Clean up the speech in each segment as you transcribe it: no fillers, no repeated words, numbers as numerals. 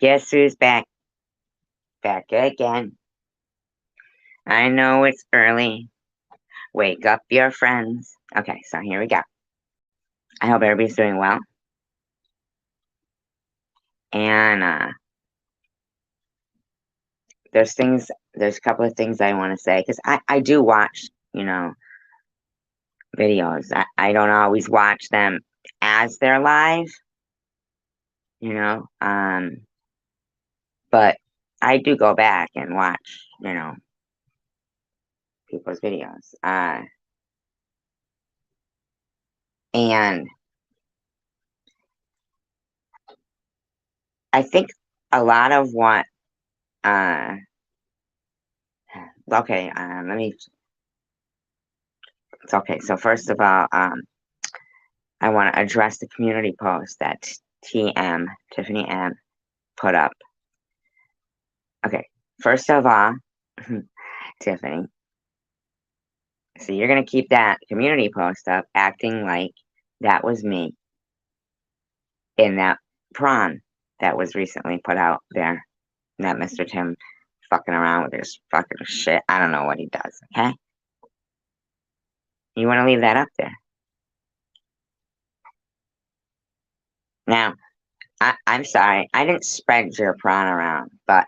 Guess who's back? Back again. I know it's early. Wake up your friends. Okay, so here we go. I hope everybody's doing well. And there's a couple of things I want to say because I do watch, videos. I don't always watch them as they're live, you know, but I do go back and watch, people's videos. And I think a lot of what, uh, okay, it's okay. So first of all, I want to address the community post that Tiffany M put up. Okay, first of all, Tiffany, so you're gonna keep that community post up, acting like that was me in that prawn that was recently put out there. That Mr. Tim fucking around with his fucking shit. I don't know what he does. Okay, you want to leave that up there now. I'm sorry, I didn't spread your prawn around, but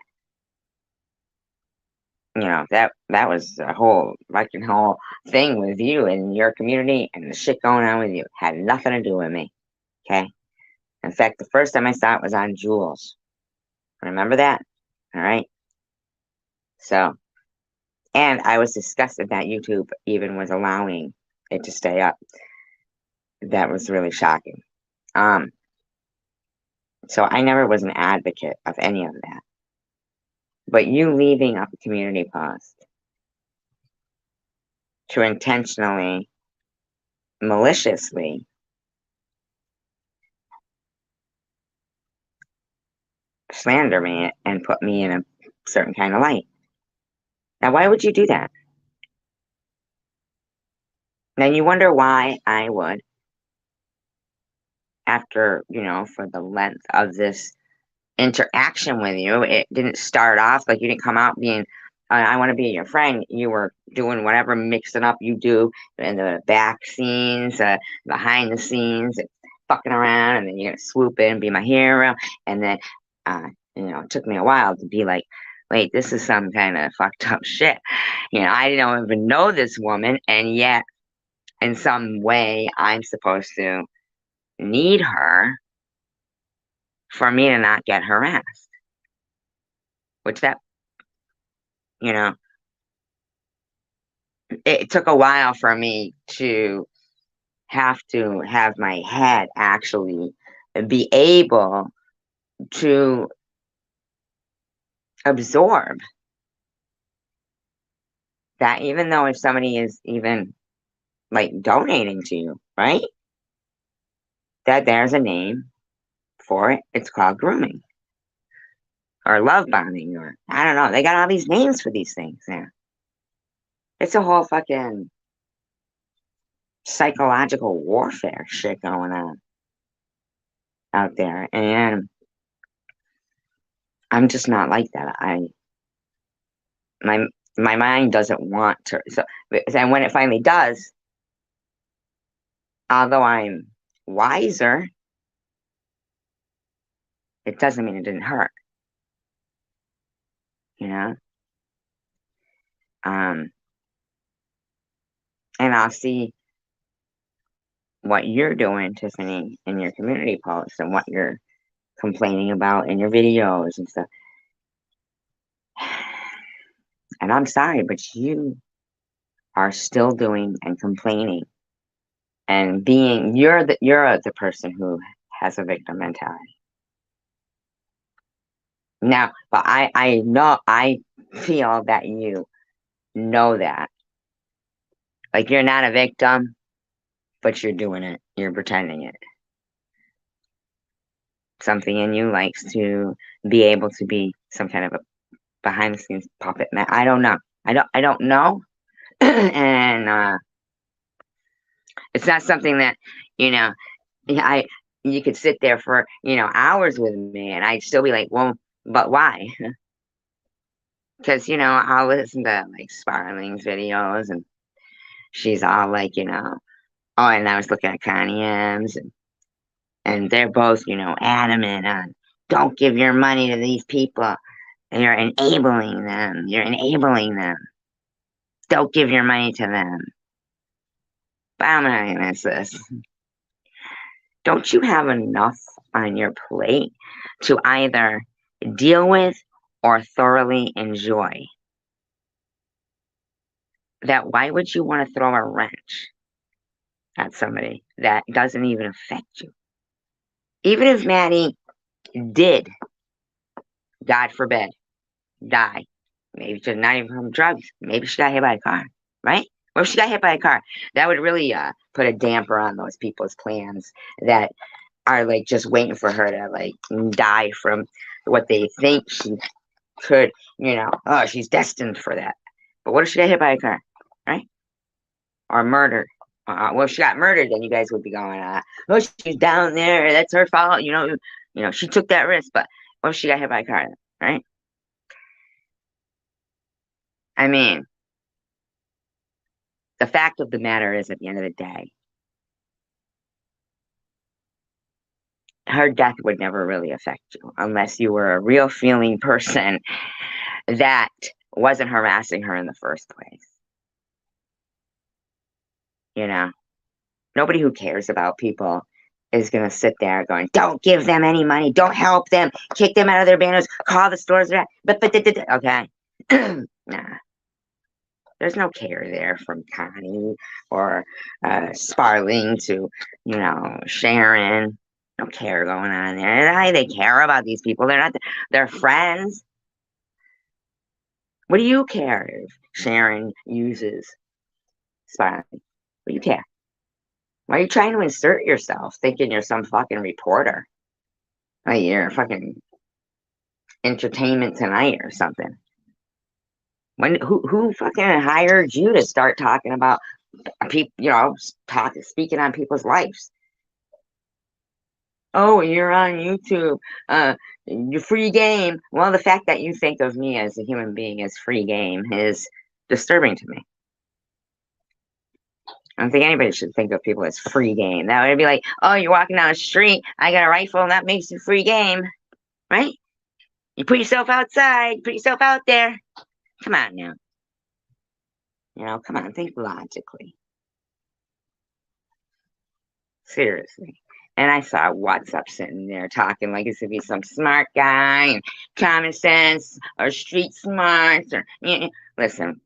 that was a whole fucking whole thing with you and your community and the shit going on with you. Had nothing to do with me. Okay. In fact, the first time I saw it was on Jules. Remember that? All right. So, and I was disgusted that YouTube even was allowing it to stay up. That was really shocking. Um, so I never was an advocate of any of that. But you leaving up a community post to intentionally, maliciously slander me and put me in a certain kind of light. Now, why would you do that? Now, you wonder why I would, after, for the length of this interaction with you, it didn't start off like you didn't come out being, I want to be your friend. You were doing whatever mixing up you do in the back scenes, behind the scenes, fucking around, and then you're going to swoop in and be my hero. And then, it took me a while to be like, wait, this is some kind of fucked up shit. I don't even know this woman, and yet in some way I'm supposed to need her for me to not get harassed. Which that, you know, it took a while for me to have my head actually be able to absorb that, even though if somebody is even like donating to you, right? That there's a name for it. It's called grooming or love bombing, or I don't know. They got all these names for these things now. It's a whole fucking psychological warfare shit going on out there. And I'm just not like that. My my mind doesn't want to. So, and when it finally does, although I'm wiser, it doesn't mean it didn't hurt, you know? Um, and I'll see what you're doing, Tiffany, in your community posts and what you're complaining about in your videos and stuff. And I'm sorry, but you are still doing and complaining and being you're the person who has a victim mentality. Now, but I know I feel that you know that. Like you're not a victim, but you're doing it. You're pretending it. Something in you likes to be able to be some kind of a behind the scenes puppet man. I don't know. I don't know. And it's not something that, you know, I you could sit there for, hours with me and I'd still be like, well, But why? Because, I'll listen to like Sparling's videos and she's all like, oh, and I was looking at Connie M's and they're both, adamant on don't give your money to these people. And you're enabling them. You're enabling them. Don't give your money to them. But I'm not going to miss this. Don't you have enough on your plate to either deal with or thoroughly enjoy? That why would you want to throw a wrench at somebody that doesn't even affect you? Even if Maddie did, God forbid, die, maybe she's not even from drugs, maybe she got hit by a car, right? Or if she got hit by a car, that would really put a damper on those people's plans that are like just waiting for her to like die from what they think she could, oh, she's destined for that. But what if she got hit by a car, right? Or murdered? Well, if she got murdered, then you guys would be going, oh, she's down there. That's her fault. She took that risk. But what if she got hit by a car, right? I mean, the fact of the matter is, at the end of the day, her death would never really affect you unless you were a real feeling person that wasn't harassing her in the first place. Nobody who cares about people is going to sit there going, don't give them any money, don't help them, kick them out of their banners, call the stores. But okay. Nah, there's no care there from Connie or Sparling to, Sharon. No care going on there. They care about these people. They're not, they're friends. What do you care if Sharon uses Sparling? What do you care? Why are you trying to insert yourself thinking you're some fucking reporter? Like you're fucking Entertainment Tonight or something. Who fucking hired you to start talking about people, speaking on people's lives? Oh, you're on YouTube. You're free game. Well, the fact that you think of me as a human being as free game is disturbing to me. I don't think anybody should think of people as free game. That would be like, oh, you're walking down the street, I got a rifle, and that makes it free game, right? You put yourself outside, put yourself out there. Come on now. Come on, think logically. Seriously. And I saw WhatsApp sitting there talking like as if he's some smart guy and common sense or street smarts or listen,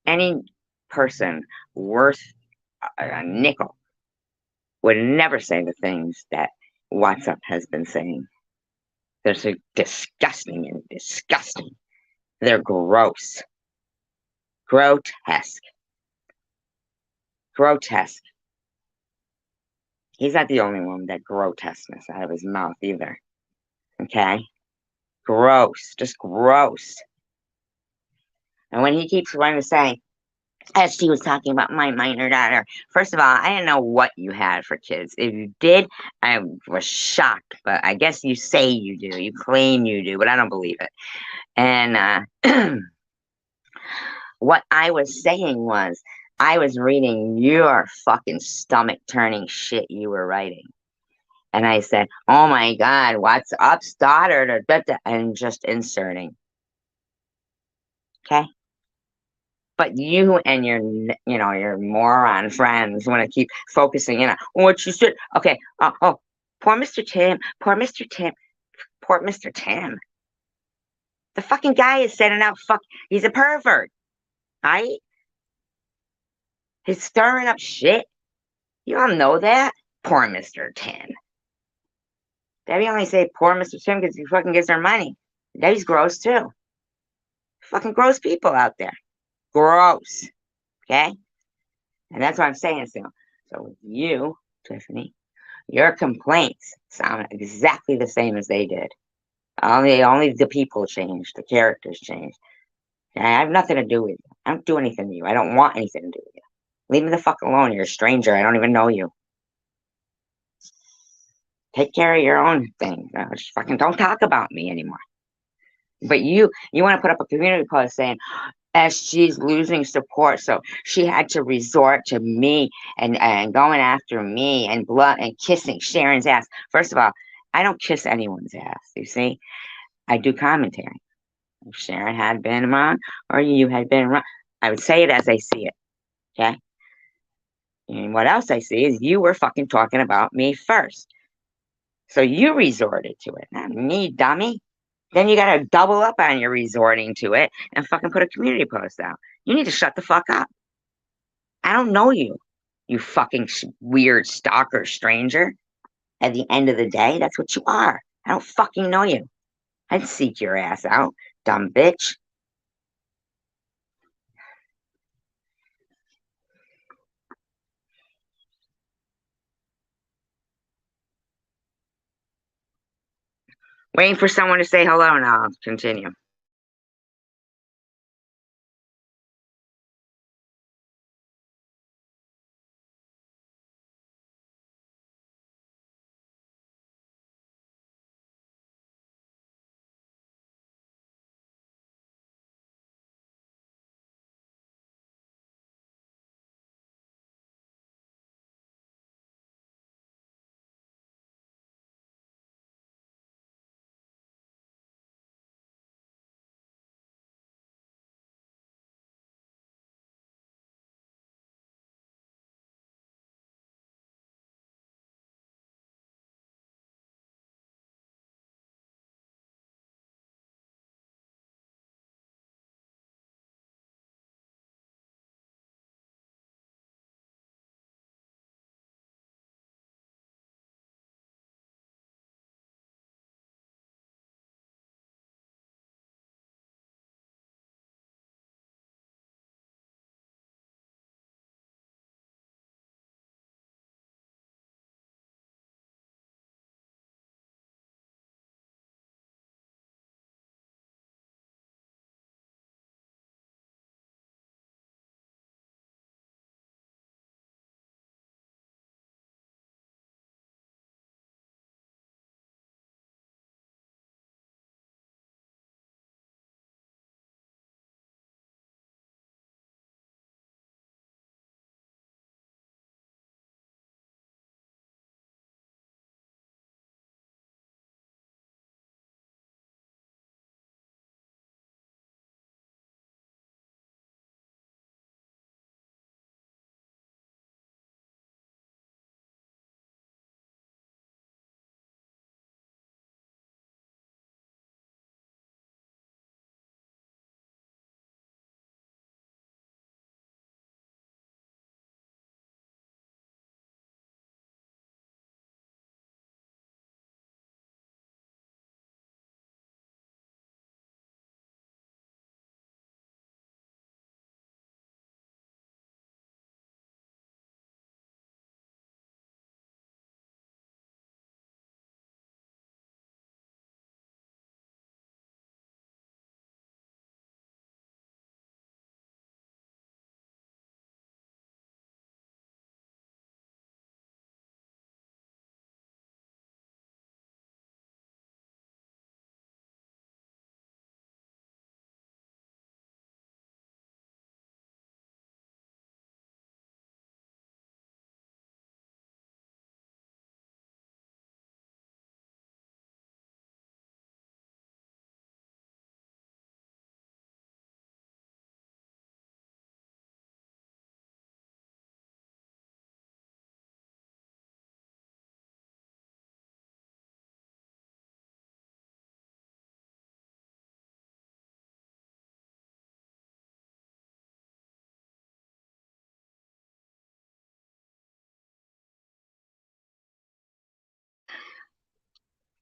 any person worth a nickel would never say the things that WhatsApp has been saying. They're so disgusting and disgusting. They're gross. Grotesque. Grotesque. He's not the only one with that grotesqueness out of his mouth either. Okay? Gross. Just gross. And when he keeps trying to say, as she was talking about my minor daughter, first of all, I didn't know what you had for kids. If you did, I was shocked. But I guess you say you do. You claim you do, but I don't believe it. And what I was saying was, I was reading your fucking stomach turning shit you were writing. And I said, oh my God, what's up, Stoddard? And just inserting. Okay? But you and your moron friends want to keep focusing in on what you said. Okay. Oh, poor Mr. Tim. Poor Mr. Tim. Poor Mr. Tim. The fucking guy is setting up he's a pervert. Right? He's stirring up shit. You all know that? Poor Mr. Tim. Debbie only say poor Mr. Tim because he fucking gives her money. Debbie's gross too. Fucking gross people out there. Gross. Okay? And that's what I'm saying still. So with you, Tiffany, your complaints sound exactly the same as they did. Only the people changed, the characters changed. And I have nothing to do with you. I don't do anything to you. I don't want anything to do with you. Leave me the fuck alone. You're a stranger. I don't even know you. Take care of your own thing. Just fucking don't talk about me anymore. But you want to put up a community post saying, as she's losing support, so she had to resort to me and going after me and blood and kissing Sharon's ass. First of all, I don't kiss anyone's ass. You see, I do commentary. If Sharon had been wrong or you had been wrong, I would say it as I see it. Okay. And what else I see is you were fucking talking about me first. So you resorted to it, not me, dummy. Then you got to double up on your resorting to it and fucking put a community post out. You need to shut the fuck up. I don't know you, you fucking weird stalker stranger. At the end of the day, that's what you are. I don't fucking know you. I'd seek your ass out, dumb bitch. Waiting for someone to say hello now. I'll continue.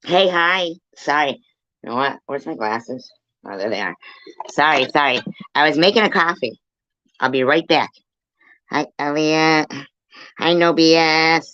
Hey, hi. Sorry. You know what? Where's my glasses? Oh, there they are. Sorry. I was making a coffee. I'll be right back. Hi, Elliot. Hi, no BS.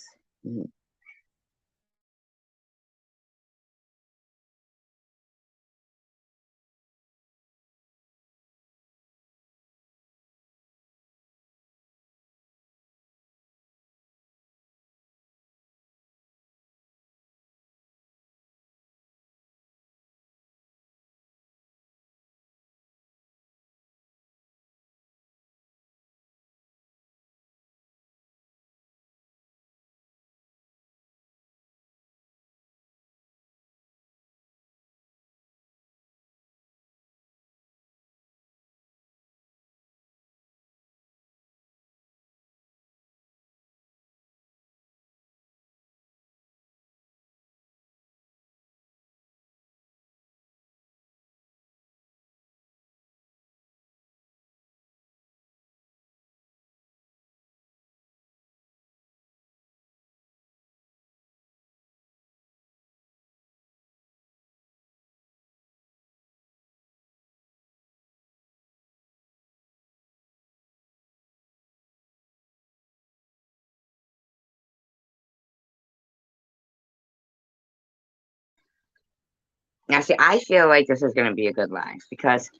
Now, see, I feel like this is going to be a good live because,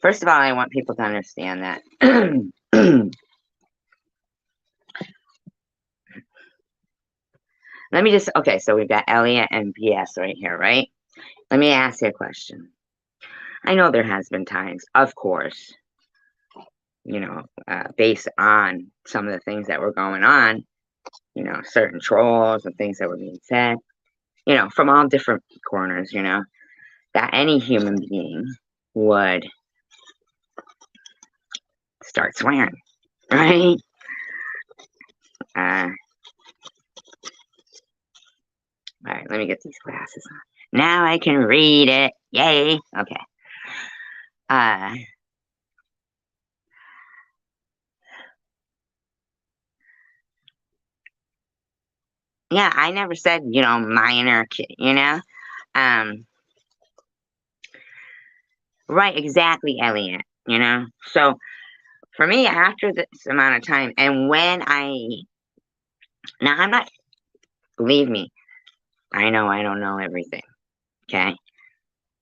first of all, I want people to understand that. Let me just, okay, so we've got Elliot and BS right here, right? Let me ask you a question. I know there has been times, of course, based on some of the things that were going on, certain trolls and things that were being said, from all different corners, that any human being would start swearing, right? Uh, all right, let me get these glasses on. Now I can read it. Yay. Okay. Uh, yeah, I never said, minor, um, right, exactly, Elliot, So for me, after this amount of time, and now I'm not, believe me, I know I don't know everything, okay?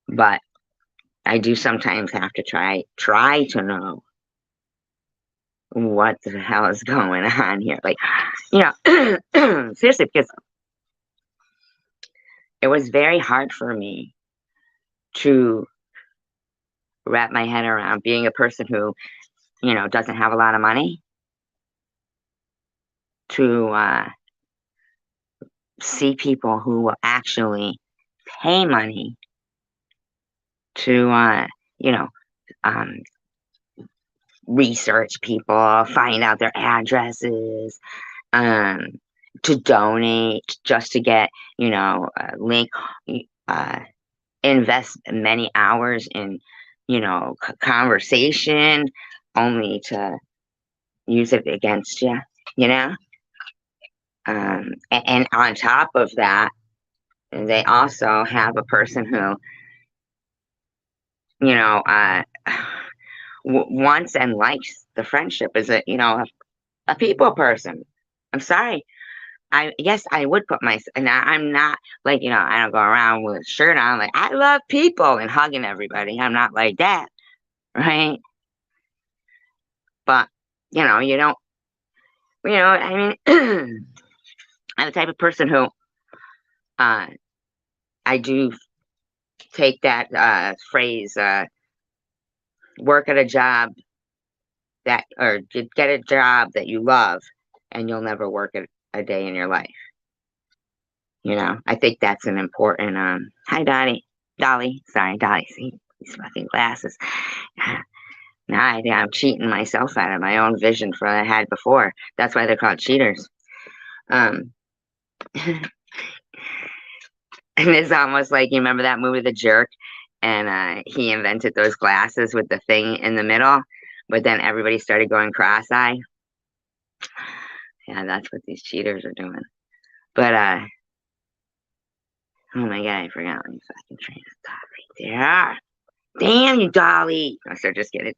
But I do sometimes have to try to know what the hell is going on here. Like, seriously, because it was very hard for me to wrap my head around being a person who, doesn't have a lot of money to see people who will actually pay money to, um, research people, find out their addresses, um, to donate just to get, a link, uh, invest many hours in, conversation only to use it against you, you know? And on top of that, they also have a person who, you know, uh, wants and likes the friendship is a people person. I'm sorry. Yes, I would put and I'm not like, I don't go around with a shirt on like I love people and hugging everybody. I'm not like that, right? But you don't, I mean, I'm the type of person who, uh, I do take that phrase, work at a job or get a job that you love, and you'll never work a day in your life. I think that's an important. Hi, Dolly. Sorry, Dolly. See these fucking glasses. Now I'm cheating myself out of my own vision for what I had before. That's why they're called cheaters. Um, and it's almost like you remember that movie, The Jerk, and he invented those glasses with the thing in the middle, but then everybody started going cross-eyed. Yeah, that's what these cheaters are doing. But oh my god, I forgot my fucking train of thought right there. Damn you, Dolly. I start just kidding.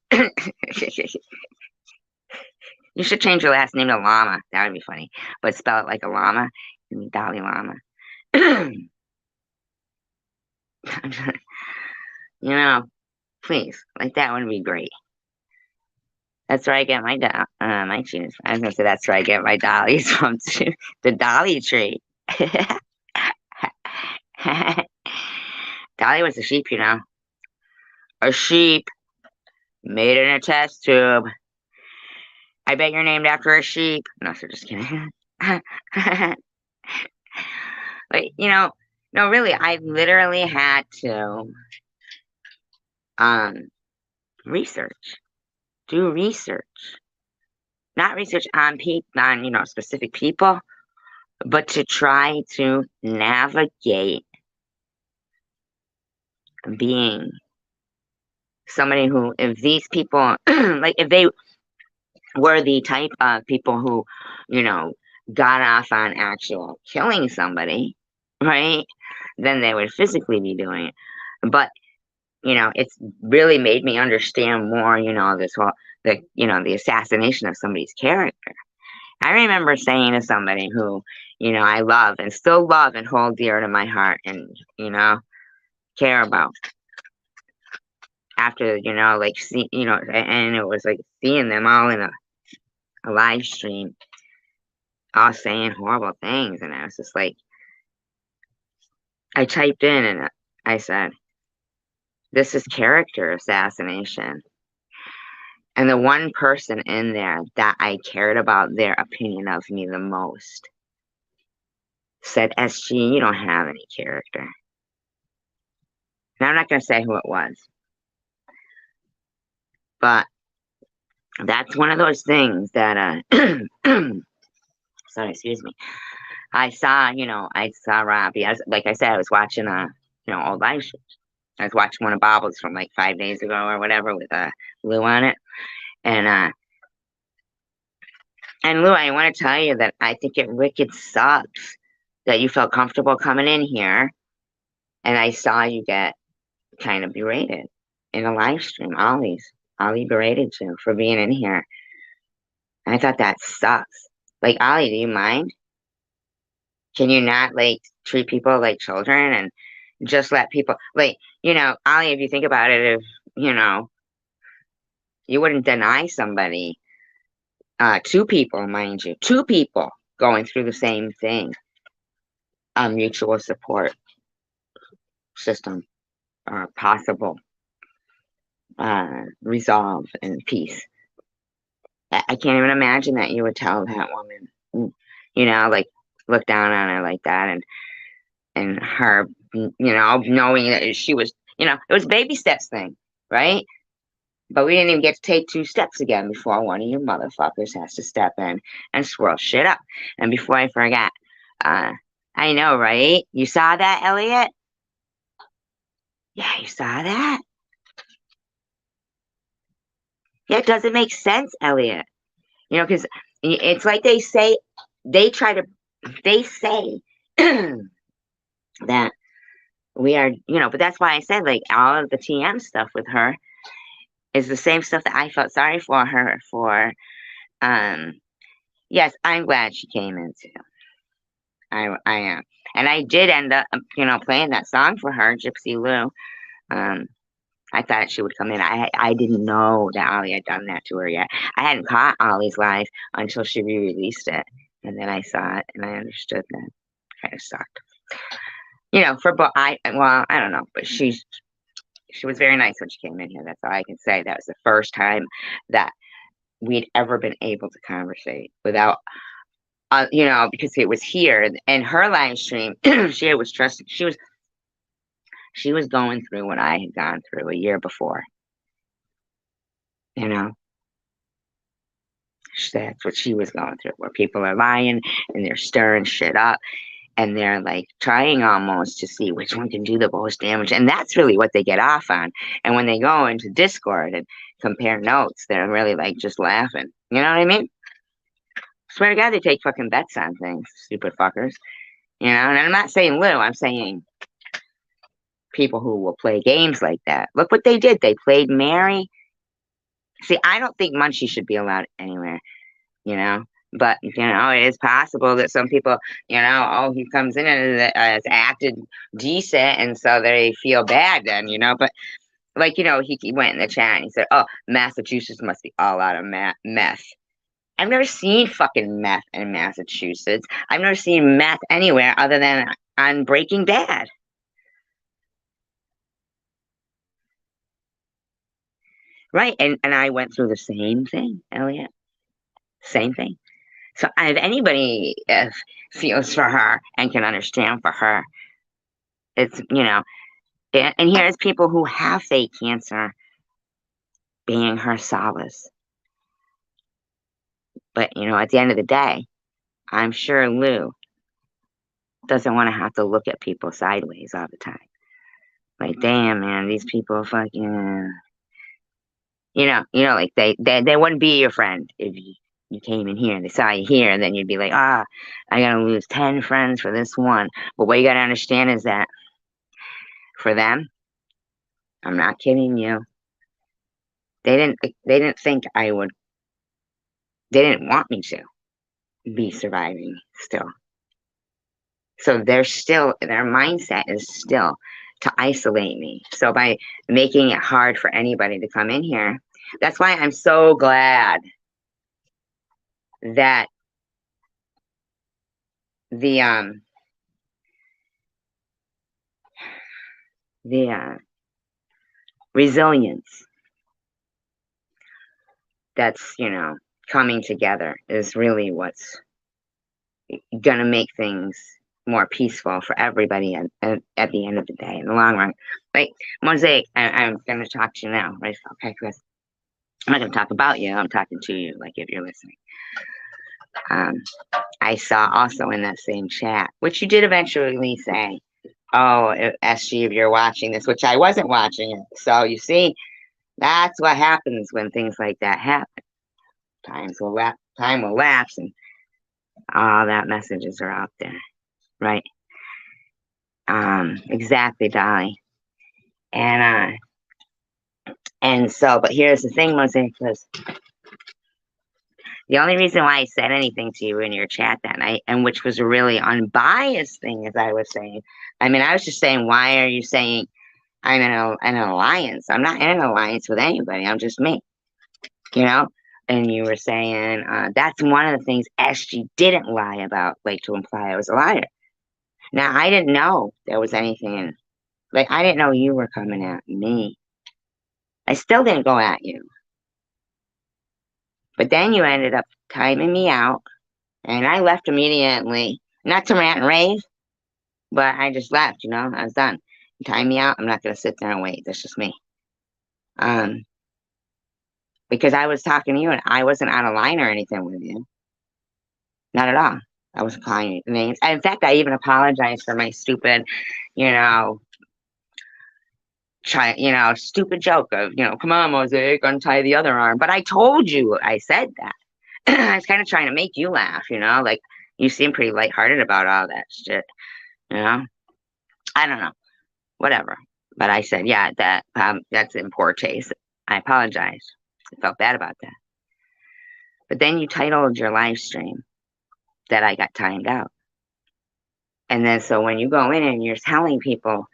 You should change your last name to Llama. That would be funny. But spell it like a llama. Dolly Llama. Please. Like that would be great. That's where I get my cheese. I was gonna say that's where I get my dollies from too. The Dolly tree. Dolly was a sheep, A sheep made in a test tube. I bet you're named after a sheep. No, sir, just kidding. But no, really, I literally had to um research, do research, not research on specific people, but to try to navigate being somebody who, if these people, like if they were the type of people who, you know, got off on actual killing somebody, right? Then they would physically be doing it. But, it's really made me understand more, the assassination of somebody's character. I remember saying to somebody who, I love and still love and hold dear to my heart and, care about after, like, and it was like seeing them all in a live stream, all saying horrible things. And I was just like, I typed in and I said, this is character assassination. And the one person in there that I cared about their opinion of me the most said, SG, you don't have any character. Now, I'm not going to say who it was, but that's one of those things that, sorry, excuse me. I saw Robbie. Like I said, I was watching, old live shows. I was watching one of Bobbles from like 5 days ago or whatever with Lou on it. And Lou, I want to tell you that I think it wicked sucks that you felt comfortable coming in here and I saw you get kind of berated in a live stream. Ollie berated you for being in here. I thought that sucks. Like, Ollie, do you mind? Can you not, like, treat people like children and just let people, like, Ollie, if you think about it, if, you wouldn't deny somebody, two people, mind you, two people going through the same thing, a mutual support system, possible resolve and peace. I can't even imagine that you would tell that woman, like, look down on her like that, and her, knowing that she was, it was baby steps thing, right? But we didn't even get to take 2 steps again before one of you motherfuckers has to step in and swirl shit up. And before I forget, I know, right? You saw that, Elliot? Yeah, you saw that? Yeah, it doesn't make sense, Elliot. Because it's like they say that we are, but that's why I said, like, all of the TM stuff with her is the same stuff that I felt sorry for her for. Yes, I'm glad she came into. I am. And I did end up, playing that song for her, Gypsy Lou. I thought she would come in. I didn't know that Ollie had done that to her yet. I hadn't caught Ollie's live until she re-released it. And then I saw it and I understood that it kind of sucked. I don't know, but she was very nice when she came in here. That's all I can say. That was the first time that we'd ever been able to conversate without, because it was here and her live stream, she was trusting. She was going through what I had gone through a year before. That's what she was going through, where people are lying and they're stirring shit up and they're like trying almost to see which one can do the most damage. And that's really what they get off on. And when they go into Discord and compare notes, they're really like just laughing. You know what I mean? Swear to God, they take fucking bets on things, stupid fuckers. And I'm not saying Lou, I'm saying people who will play games like that. Look what they did. They played Mary. See, I don't think Munchie should be allowed anywhere, but, it is possible that some people, he comes in and has acted decent, and so they feel bad then, but, like, he went in the chat and he said, oh, Massachusetts must be all out of meth. I've never seen fucking meth in Massachusetts. I've never seen meth anywhere other than on Breaking Bad. Right, and I went through the same thing, Elliot. Same thing. So if anybody feels for her and can understand for her, it's, and here's people who have fake cancer being her solace. But, at the end of the day, I'm sure Lou doesn't want to have to look at people sideways all the time. Like, damn, man, these people fucking, like they wouldn't be your friend if you came in here and they saw you here, and then you'd be like, I gotta lose 10 friends for this one. But what you gotta understand is that for them, I'm not kidding you, they didn't think I would, they didn't want me to be surviving still. So their mindset is still to isolate me. So by making it hard for anybody to come in here, that's why I'm so glad that the the resilience that's, coming together is really what's gonna make things more peaceful for everybody at the end of the day, in the long run. Like, Mosaic, I'm gonna talk to you now, right? Okay, Chris. I'm not gonna talk about you. I'm talking to you, like if you're listening. Um, I saw also in that same chat, which you did eventually say, "Oh, SG, if you're watching this," which I wasn't watching it. So you see, that's what happens when things like that happen. Time will lapse, and all that messages are out there, right? Exactly, Dolly. And so, but here's the thing, Mosaic, because the only reason why I said anything to you in your chat that night, and which was a really unbiased thing, as I was saying, I mean, I was just saying, why are you saying I'm in an alliance? I'm not in an alliance with anybody. I'm just me, you know? And you were saying that's one of the things SG didn't lie about, like to imply I was a liar. Now, I didn't know there was anything, like, I didn't know you were coming at me. I still didn't go at you. But then you ended up timing me out, and I left immediately. Not to rant and rave, but I just left, I was done. You time me out, I'm not going to sit there and wait. That's just me. Um, because I was talking to you, and I wasn't out of line or anything with you. Not at all. I wasn't calling you names. In fact, I even apologized for my stupid, you know, stupid joke of, come on, Mosaic, untie the other arm. But I told you I said that. I was kind of trying to make you laugh, like you seem pretty lighthearted about all that shit, you know? I don't know, whatever. But I said, yeah, that's in poor taste. I apologize. I felt bad about that. But then you titled your live stream that I got timed out. And then so when you go in and you're telling people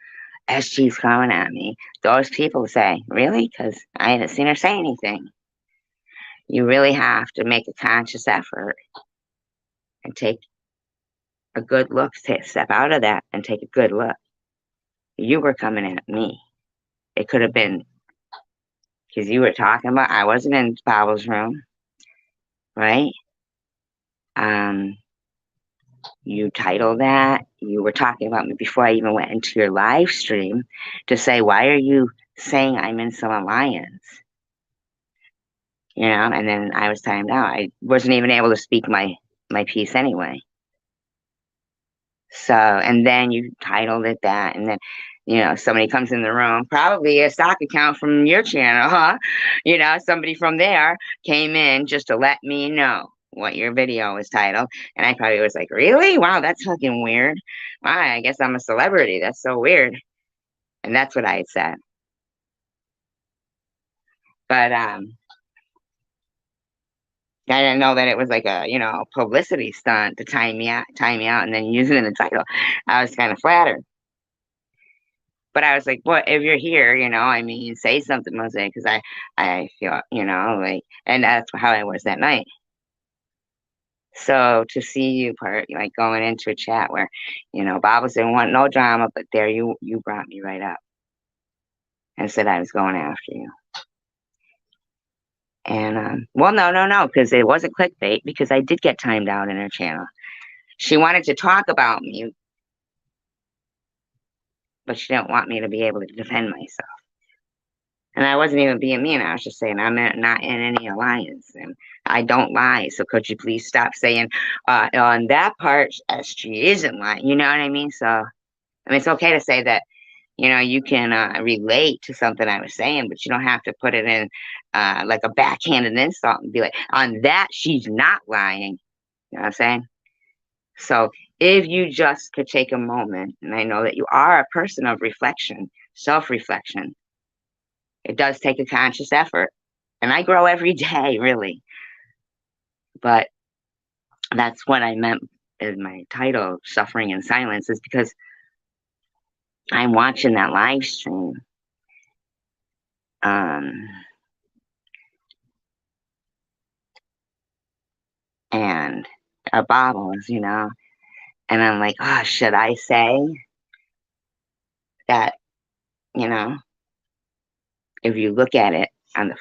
SG's coming at me, those people say, really? Because I haven't seen her say anything. You really have to make a conscious effort and take a good look, step out of that and take a good look. You were coming at me. It could have been because you were talking about, I wasn't in Bob's room, right? You titled that. You were talking about me before I even went into your live stream to say, why are you saying I'm in some alliance? And then I was timed out. I wasn't even able to speak my piece anyway. So, and then you titled it that, and then, somebody comes in the room, probably a stock account from your channel, huh? Somebody from there came in just to let me know what your video was titled. And I probably was like, really? Wow, that's fucking weird. Wow, I guess I'm a celebrity. That's so weird. And that's what I had said. But I didn't know that it was like a, publicity stunt to time me out, and then use it in the title. I was kind of flattered. But I was like, well, if you're here, I mean, say something, Mosaic, because I feel, like, and that's how I was that night. So to see you like going into a chat where, Bob didn't want no drama, but there you brought me right up and said I was going after you. And well, no, because it wasn't clickbait, because I did get timed out in her channel. She wanted to talk about me, but she didn't want me to be able to defend myself. And I wasn't even being mean. I was just saying I'm not in any alliance, and I don't lie. So could you please stop saying on that part SG isn't lying? You know what I mean? So I mean, it's okay to say that, you can relate to something I was saying, but you don't have to put it in like a backhanded insult and be like, on that she's not lying. You know what I'm saying? So if you just could take a moment, and I know that you are a person of reflection, self-reflection, it does take a conscious effort. And I grow every day, really. But that's what I meant in my title, Suffering in Silence, is because I'm watching that live stream. Um, and bobbles, and I'm like, oh, should I say that, you know, if you look at it on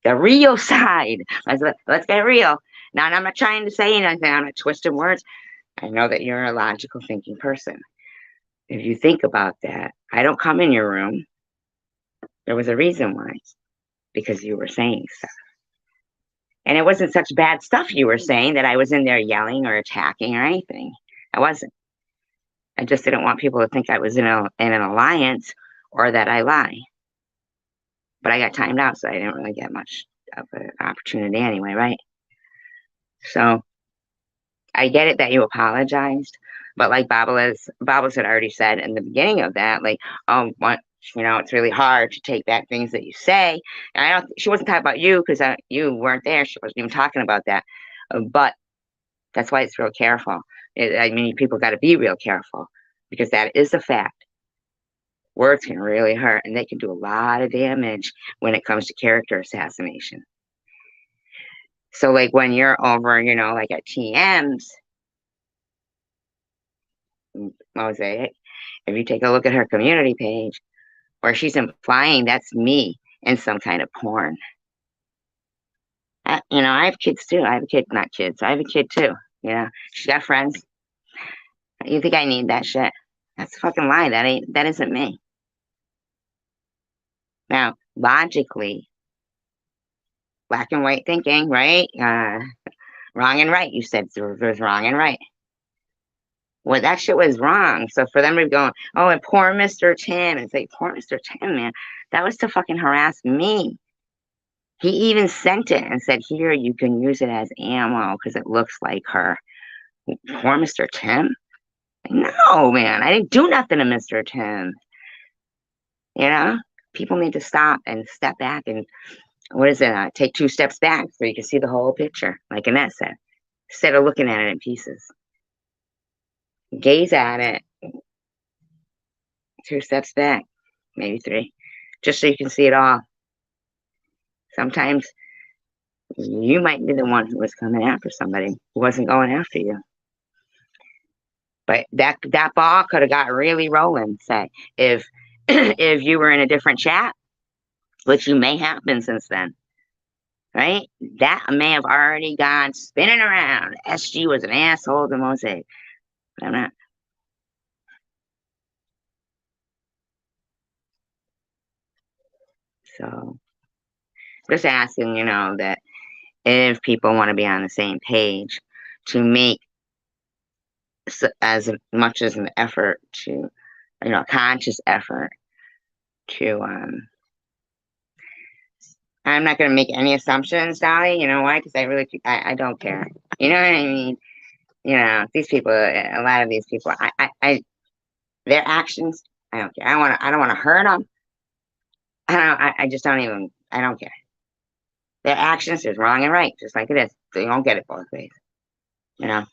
the real side, let's get real. Now, I'm not trying to say anything, I'm not twisting words. I know that you're a logical thinking person. If you think about that, I don't come in your room. There was a reason why, because you were saying stuff. And it wasn't such bad stuff you were saying that I was in there yelling or attacking or anything. I wasn't. I just didn't want people to think I was in an alliance or that I lie. But I got timed out, so I didn't really get much of an opportunity anyway, right? So I get it that you apologized, but like Bobbles had already said in the beginning of that, like, what, it's really hard to take back things that you say. And I don't. She wasn't talking about you because you weren't there. She wasn't even talking about that. But that's why it's real careful. I mean, people got to be real careful because that is a fact. Words can really hurt, and they can do a lot of damage when it comes to character assassination. So, like when you're over, like at TM's, Mosaic, if you take a look at her community page, where she's implying that's me in some kind of porn. I have kids too. I have a kid, not kids. I have a kid too. She's got friends. You think I need that shit? That's a fucking lie. That isn't me. Now, logically, black and white thinking, right? Wrong and right. You said there's wrong and right. Well, that shit was wrong. So for them to be going, oh, and poor Mr. Tim, it's like, poor Mr. Tim, man, that was to fucking harass me. He even sent it and said, here, you can use it as ammo because it looks like her. Poor Mr. Tim? No, man, I didn't do nothing to Mr. Tim. You know, people need to stop and step back and what is it? Take 2 steps back so you can see the whole picture, like Annette said, instead of looking at it in pieces. Gaze at it, 2 steps back, maybe 3, just so you can see it all. Sometimes you might be the one who was coming after somebody who wasn't going after you. But that ball could have got really rolling, say, if if you were in a different chat, which you may have been since then, right? That may have already gone spinning around. SG was an asshole to Mosaic. I'm not. So just asking, that if people want to be on the same page, to make as much as an effort to, a conscious effort to, I'm not going to make any assumptions, Dolly. You know why? Because I don't care. You know what I mean? These people, a lot of these people, their actions, I don't care. I don't want to hurt them. I just don't even, I don't care. Their actions is wrong and right, just like it is. So you don't get it both ways. Yeah.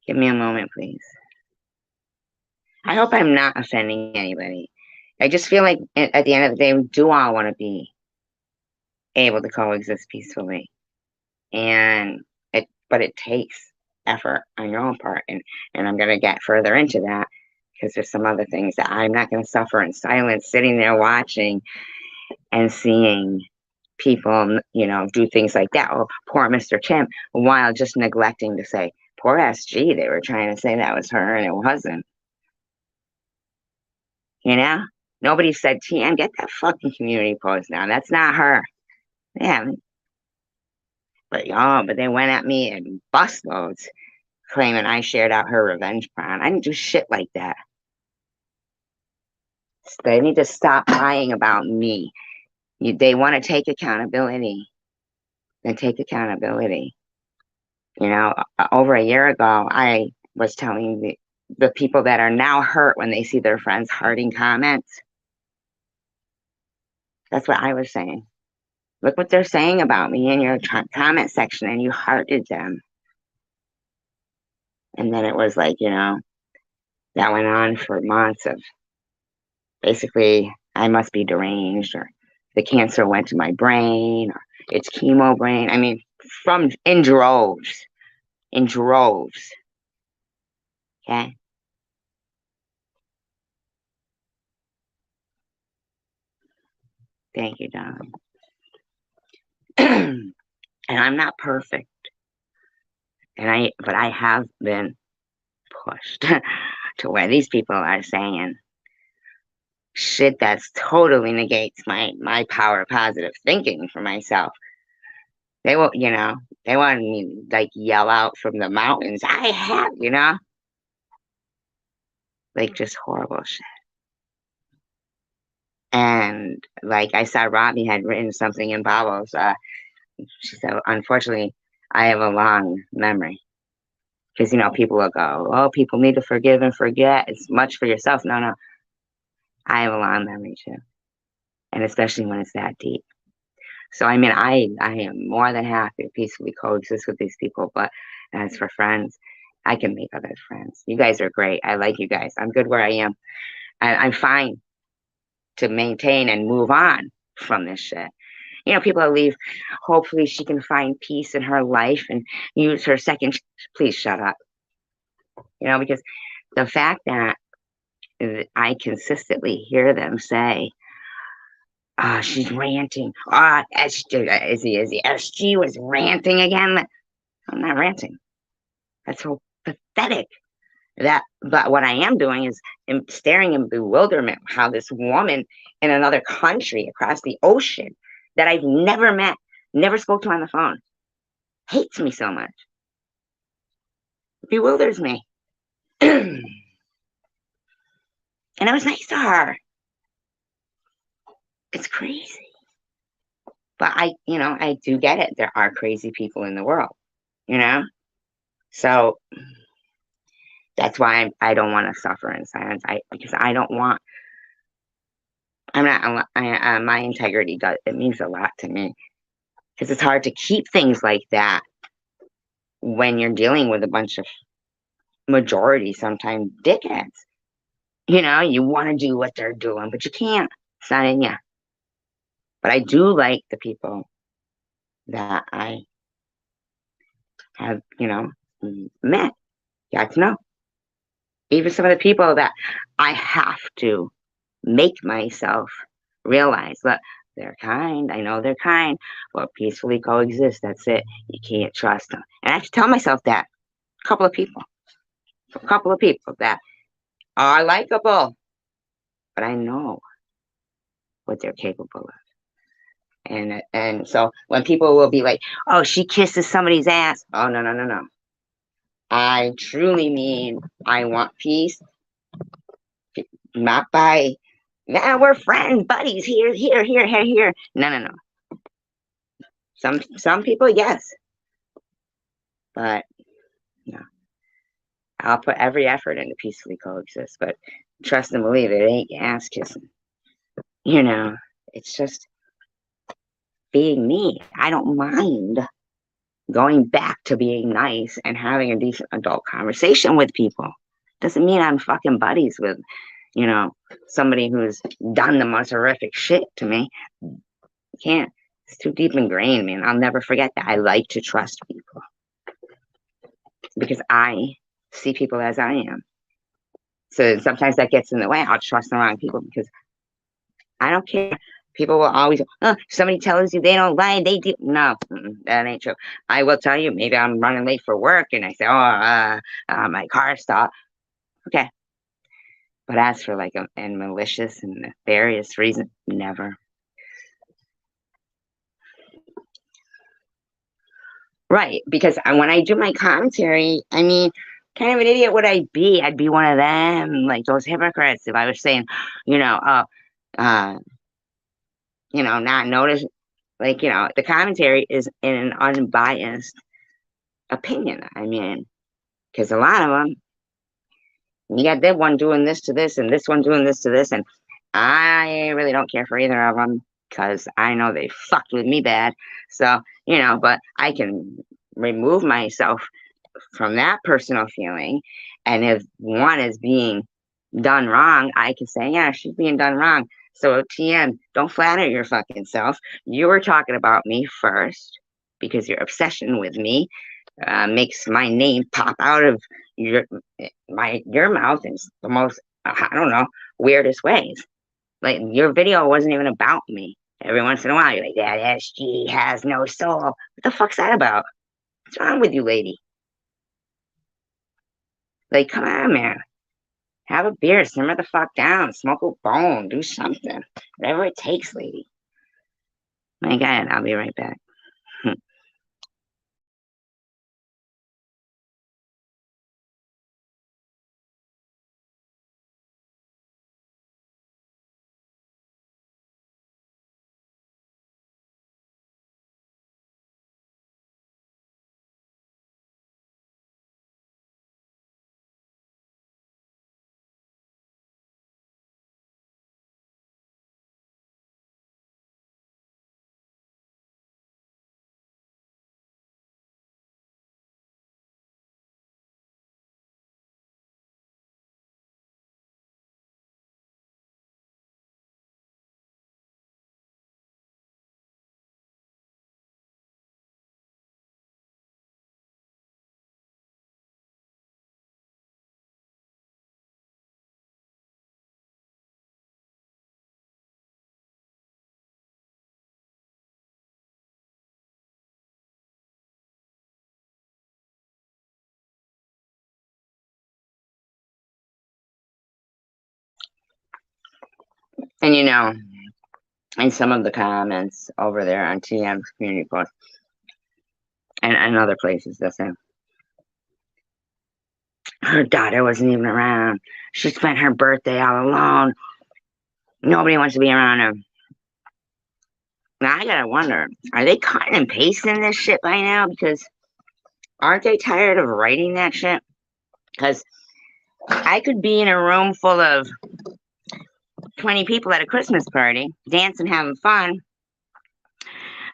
Give me a moment, please. I hope I'm not offending anybody. I just feel like at the end of the day, we do all want to be able to coexist peacefully. But it takes effort on your own part. And I'm going to get further into that because there's some other things that I'm not going to suffer in silence, sitting there watching and seeing people, do things like that. Oh, poor Mr. Tim, while just neglecting to say, poor SG, they were trying to say that was her and it wasn't. Nobody said, TM, get that fucking community post down. That's not her. Yeah. But they went at me in busloads claiming I shared out her revenge porn. I didn't do shit like that. They need to stop lying about me. They want to take accountability. Then take accountability. Over a year ago, I was telling the people that are now hurt when they see their friends hearting comments. That's what I was saying. Look what they're saying about me in your comment section, and you hearted them. And then it was like, that went on for months of basically I must be deranged, or the cancer went to my brain, or it's chemo brain. I mean, from in droves. Okay. Thank you, Don. And I'm not perfect, but I have been pushed to where these people are saying shit that's totally negates my power of positive thinking for myself. They will, they want me like yell out from the mountains. I have, like just horrible shit. And like I saw Robbie had written something in Bobbles. She said, unfortunately, I have a long memory. Because, people will go, oh, people need to forgive and forget. It's much for yourself. No, no. I have a long memory too. And especially when it's that deep. So, I mean, I am more than happy to peacefully coexist with these people. But as for friends, I can make other friends. You guys are great. I like you guys. I'm good where I am. I'm fine to maintain and move on from this shit. People leave. Hopefully, she can find peace in her life and use her second. Please shut up. Because the fact that I consistently hear them say, she's ranting. SG was ranting again. I'm not ranting. That's so pathetic. But what I am doing is staring in bewilderment how this woman in another country across the ocean that I've never met, never spoke to on the phone, hates me so much. It bewilders me. And I was nice to her. It's crazy. But I do get it. There are crazy people in the world, So that's why I don't want to suffer in silence. Because I don't want. I'm not. My integrity it means a lot to me, because it's hard to keep things like that when you're dealing with a bunch of majority, sometimes dickheads. You want to do what they're doing, but you can't. It's not in you. But I do like the people that I have, met, got to know. Even some of the people that I have to make myself realize that they're kind. I know they're kind, but peacefully coexist. That's it. You can't trust them. And I have to tell myself that. A couple of people that are likable, but I know what they're capable of. And so when people will be like, "Oh, she kisses somebody's ass," oh no no no no. I truly mean I want peace, not by now we're friends, buddies. Here. No no no. Some people, yes, but no. I'll put every effort into peacefully coexist, but trust and believe it ain't ass kissing. It's just being me. I don't mind going back to being nice and having a decent adult conversation with people. Doesn't mean I'm fucking buddies with, somebody who's done the most horrific shit to me. Can't. It's too deep ingrained, man. I'll never forget that. I like to trust people because I see people as I am. So sometimes that gets in the way. I'll trust the wrong people because I don't care. People will always, oh, somebody tells you they don't lie, they do. No, that ain't true. I will tell you, maybe I'm running late for work and I say, oh, my car stopped. Okay. But as for like a malicious and nefarious reason, never. Right. Because when I do my commentary, I mean, kind of an idiot would I be? I'd be one of them, like those hypocrites. If I was saying, not notice, like, the commentary is in an unbiased opinion. I mean, because a lot of them, you got that one doing this to this and this one doing this to this, and I really don't care for either of them because I know they fucked with me bad. So, but I can remove myself from that personal feeling And if one is being done wrong, I can say, yeah, she's being done wrong. So TM, don't flatter your fucking self. You were talking about me first because your obsession with me makes my name pop out of your your mouth in the most I don't know weirdest ways. Like your video wasn't even about me. Every once in a while, you're like, that SG has no soul. What the fuck's that about? What's wrong with you, lady? Like, come on, man. Have a beer, simmer the fuck down, smoke a bone, do something. Whatever it takes, lady. My God, I'll be right back. And in some of the comments over there on TM's community post and other places, they say her daughter wasn't even around. She spent her birthday all alone. Nobody wants to be around her. Now I gotta wonder, are they cutting and pasting this shit by now? Because aren't they tired of writing that shit? Because I could be in a room full of 20 people at a Christmas party, dancing, having fun.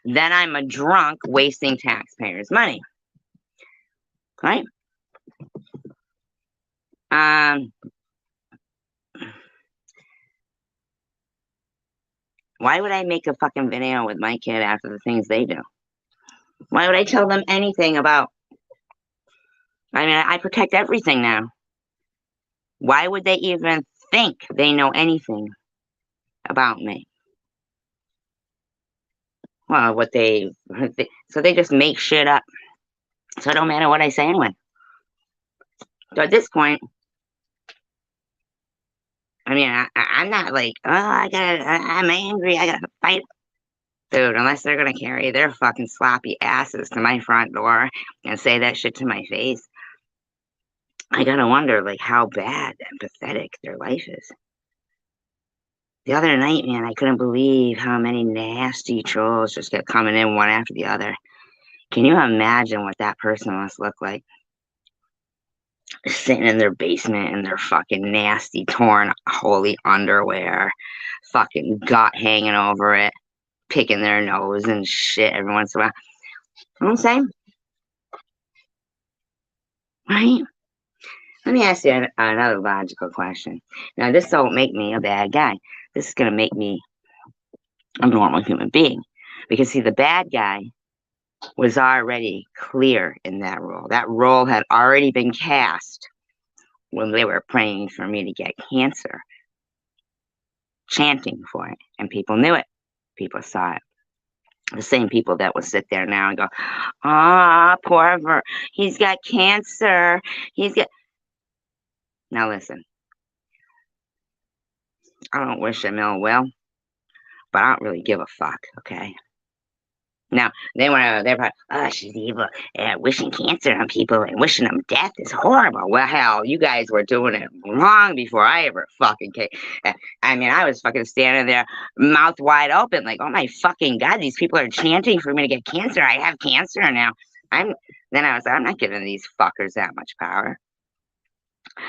Then I'm a drunk wasting taxpayers' money. Right? Why would I make a fucking video with my kid after the things they do? Why would I tell them anything about? I mean, I protect everything now. Why would they even think they know anything about me? Well, so they just make shit up. So it don't matter what I say anyway. So at this point, I mean, I'm not like, oh, I'm angry, I gotta fight. Dude, unless they're gonna carry their fucking sloppy asses to my front door and say that shit to my face, I gotta wonder, like, how bad and pathetic their life is. The other night, man, I couldn't believe how many nasty trolls just kept coming in one after the other. Can you imagine what that person must look like? Sitting in their basement in their fucking nasty, torn, holy underwear, fucking gut hanging over it, picking their nose and shit every once in a while. You know what I'm saying? Right? Let me ask you another logical question. Now, this don't make me a bad guy. This is going to make me a normal human being. Because, see, the bad guy was already clear in that role. That role had already been cast when they were praying for me to get cancer, chanting for it. And people knew it. People saw it. The same people that will sit there now and go, ah, poor he's got cancer. He's got. Now, listen, I don't wish him ill will, but I don't really give a fuck, okay? Now, they're probably, oh, she's evil. Wishing cancer on people and wishing them death is horrible. Well, hell, you guys were doing it long before I ever fucking came. I mean, I was fucking standing there, mouth wide open, like, oh my fucking God, these people are chanting for me to get cancer. I have cancer now. Then I was like, I'm not giving these fuckers that much power.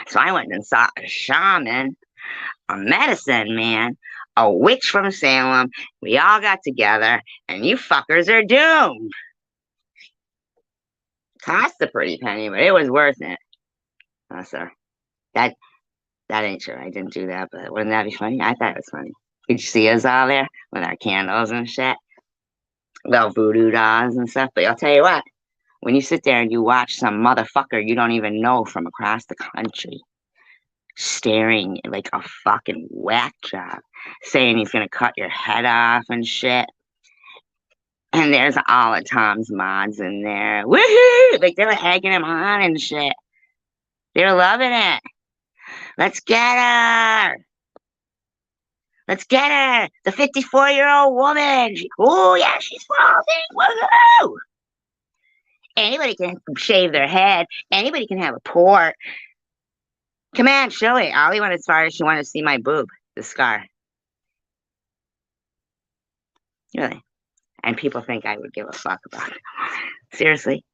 So I went and saw a shaman, a medicine man, a witch from Salem. We all got together, and you fuckers are doomed. Cost a pretty penny, but it was worth it. Sir. That that ain't true. I didn't do that, but wouldn't that be funny? I thought it was funny. Did you see us all there with our candles and shit? Little voodoo dolls and stuff. But I'll tell you what, when you sit there and you watch some motherfucker you don't even know from across the country staring like a fucking whack job, saying he's gonna cut your head off and shit. And there's all of Tom's mods in there. Woohoo! Like they were egging him on and shit. They were loving it. Let's get her. Let's get her. The 54-year-old woman. Oh, yeah, she's floating. Woohoo! Anybody can shave their head. Anybody can have a port. Come on, show it. Ollie went as far as she wanted to see my boob, the scar. Really. And people think I would give a fuck about it. Seriously.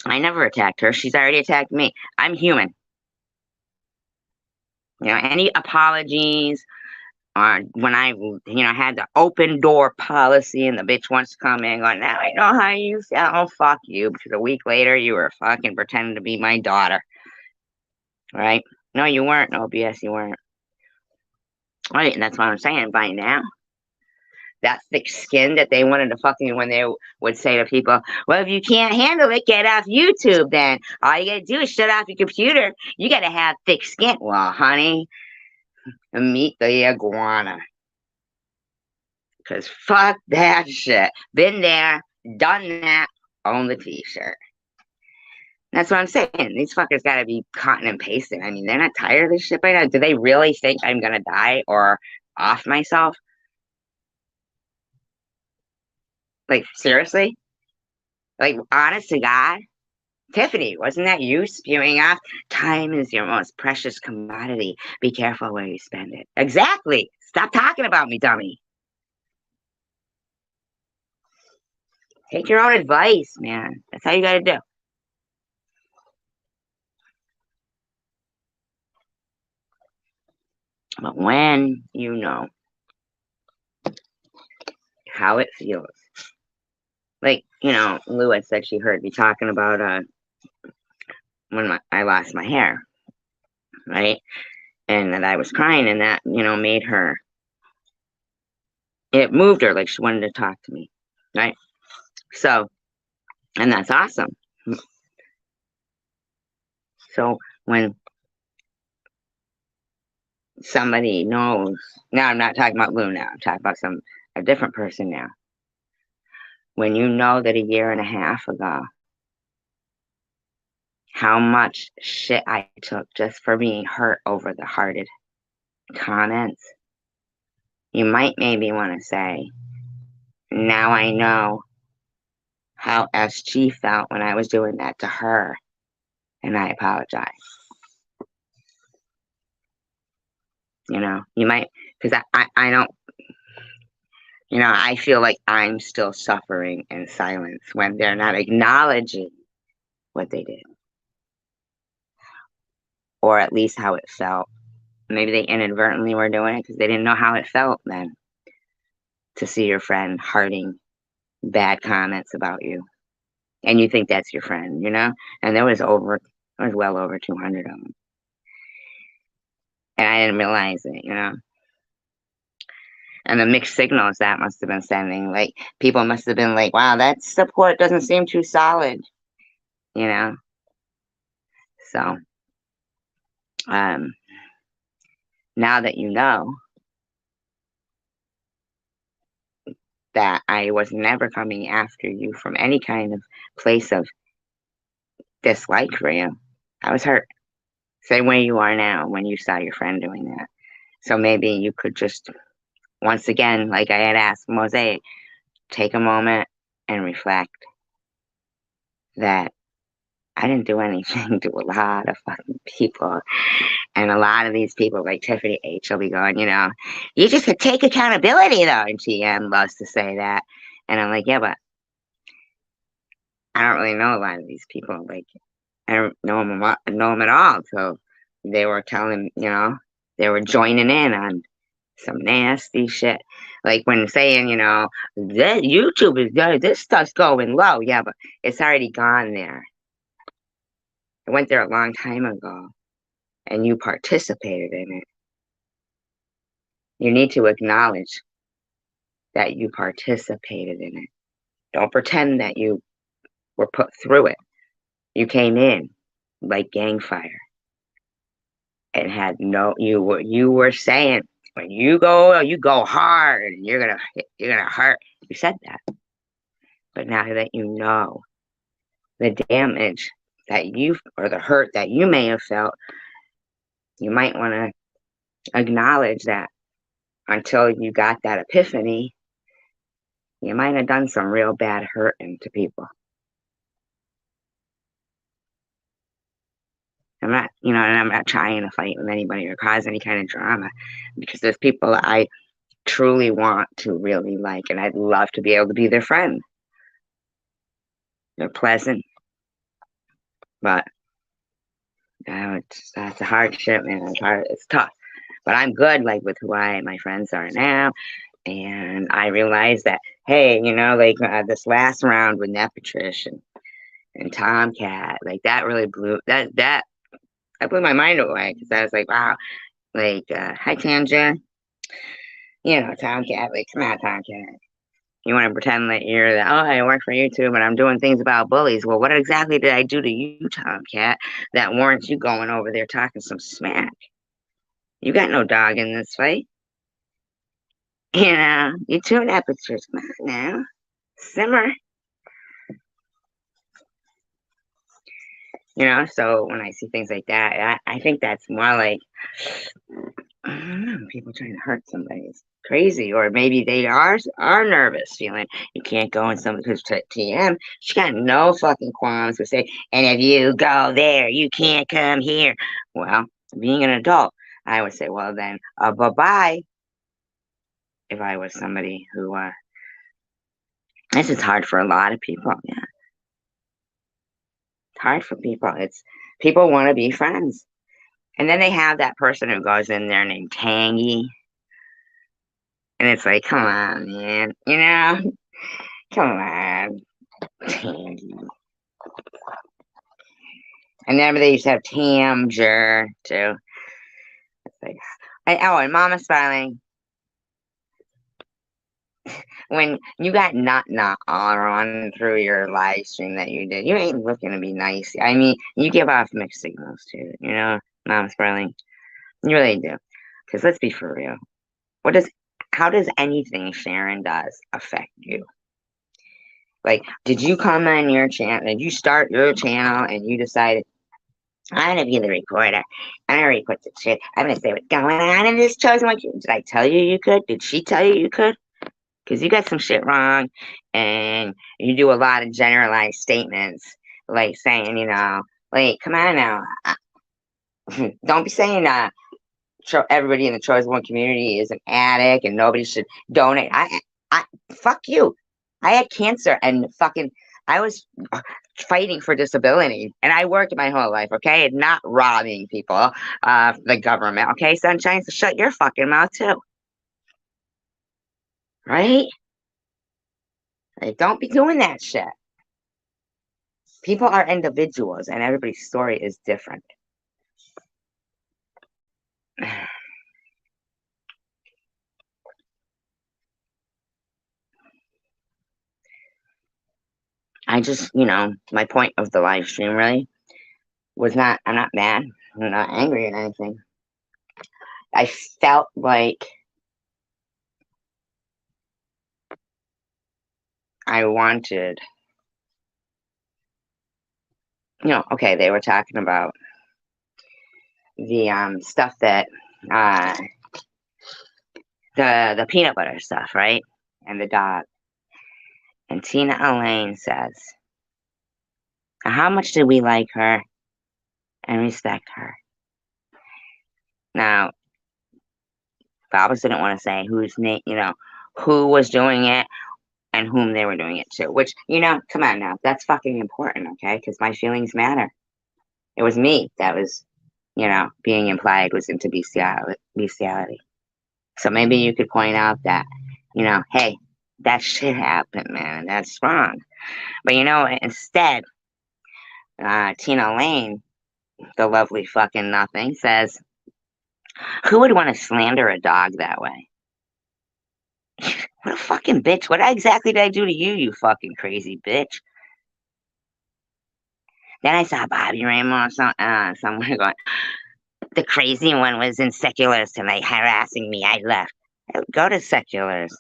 I never attacked her. She's already attacked me. I'm human. Any apologies or when I, had the open door policy and the bitch wants to come in going, now I know how you feel. Oh, fuck you. Because a week later, you were fucking pretending to be my daughter. Right? No, you weren't. No, BS, you weren't. Right, and that's what I'm saying. By now, that thick skin that they wanted to fucking, when they would say to people, well, if you can't handle it, get off YouTube then. All you gotta do is shut off your computer. You gotta have thick skin. Well, honey, meet the iguana. Because fuck that shit. Been there, done that, own the t-shirt. That's what I'm saying. These fuckers gotta be cutting and pasting. I mean, they're not tired of this shit by now. Do they really think I'm gonna die or off myself? Like, seriously? Like, honest to God? Tiffany, wasn't that you spewing off? Time is your most precious commodity. Be careful where you spend it. Exactly. Stop talking about me, dummy. Take your own advice, man. That's how you gotta do. But when you know how it feels, like, Lou had said she heard me talking about when I lost my hair, right? And that I was crying, and that, made her, it moved her, like she wanted to talk to me, right? So, and that's awesome. So when somebody knows, now I'm not talking about Lou now, I'm talking about a different person now. When you know that a year and a half ago, how much shit I took just for being hurt over the hearted comments, you might maybe want to say, now I know how SG felt when I was doing that to her, and I apologize. You might, because I don't, I feel like I'm still suffering in silence when they're not acknowledging what they did, or at least how it felt. Maybe they inadvertently were doing it because they didn't know how it felt then to see your friend hearting bad comments about you. And you think that's your friend, And there was well over 200 of them. And I didn't realize it. And the mixed signals that must have been sending, like, people must have been like, wow, that support doesn't seem too solid, So, now that you know that I was never coming after you from any kind of place of dislike for you, I was hurt. Same way you are now when you saw your friend doing that. So maybe you could just, once again, like I had asked Mosaic, take a moment and reflect that I didn't do anything to a lot of fucking people. And a lot of these people, like Tiffany H, will be going, you just could take accountability, though. And TM loves to say that. And I'm like, yeah, but I don't really know a lot of these people. Like, I don't know them at all. So they were telling, they were joining in on some nasty shit. Like when saying, that YouTube is good, this stuff's going low. Yeah, but it's already gone there. It went there a long time ago, and you participated in it. You need to acknowledge that you participated in it. Don't pretend that you were put through it. You came in like gang fire and had no. You were saying when you go hard and you're gonna hurt. You said that, but now that you know the damage that you or the hurt that you may have felt, you might want to acknowledge that until you got that epiphany, you might have done some real bad hurting to people. And I'm not trying to fight with anybody or cause any kind of drama because there's people that I truly want to really like, and I'd love to be able to be their friend. They're pleasant, but that's a hardship, man. It's tough, but I'm good, like with who my friends are now, and I realized that, hey, like this last round with Nepatrish and Tomcat, like that really blew my mind away because I was like, wow, like, hi Tanja, Tomcat, like, come on, Tomcat. You want to pretend that I work for you too, but I'm doing things about bullies. Well, what exactly did I do to you, Tomcat, that warrants you going over there talking some smack? You got no dog in this fight. You two Nepatrish, come on now. Simmer. So when I see things like that, I think that's more like, I don't know, people trying to hurt somebody is crazy, or maybe they are nervous, feeling you can't go in somebody who's TM. She got no fucking qualms to say, and if you go there, you can't come here. Well, being an adult, I would say, well then, bye bye. If I was somebody who, this is hard for a lot of people. Yeah, it's hard for people. People want to be friends. And then they have that person who goes in there named Tangy. And it's like, come on, man. Come on. Tangy. And then they used to have Tamger, too. It's like, and Mama Smiling. When you got not all run through your live stream that you did, you ain't looking to be nice. I mean, you give off mixed signals, too. Mama Smiling. You really do. Because let's be for real. How does anything Sharon does affect you? Like, did you come on your channel? Did you start your channel and you decided, I'm gonna be the recorder. I'm gonna record the shit. I'm gonna say what's going on in this chosen one. Did I tell you you could? Did she tell you you could? Because you got some shit wrong, and you do a lot of generalized statements, like saying, like, come on now, don't be saying everybody in the chosen one community is an addict and nobody should donate. Fuck you. I had cancer and I was fighting for disability and I worked my whole life, okay? And not robbing people, the government, okay? Sunshine, so shut your fucking mouth too. Right? Like, don't be doing that shit. People are individuals and everybody's story is different. I just, my point of the live stream really was I'm not mad. I'm not angry at anything. I felt like I wanted, okay, they were talking about the stuff that, the peanut butter stuff, right? And the dog. And Tina Elaine says, how much did we like her and respect her? Now, Bobas didn't want to say whose name, who was doing it and whom they were doing it to, which, come on now, that's fucking important, okay? Because my feelings matter. It was me that was, being implied was into bestiality. So maybe you could point out that, hey, that shit happened, man. That's wrong. But, instead, Tina Lane the lovely fucking nothing, says, who would want to slander a dog that way? What a fucking bitch. What exactly did I do to you, you fucking crazy bitch? Then I saw Bobby Ramos somewhere going, the crazy one was in Seculars tonight harassing me. I left. I would go to Seculars.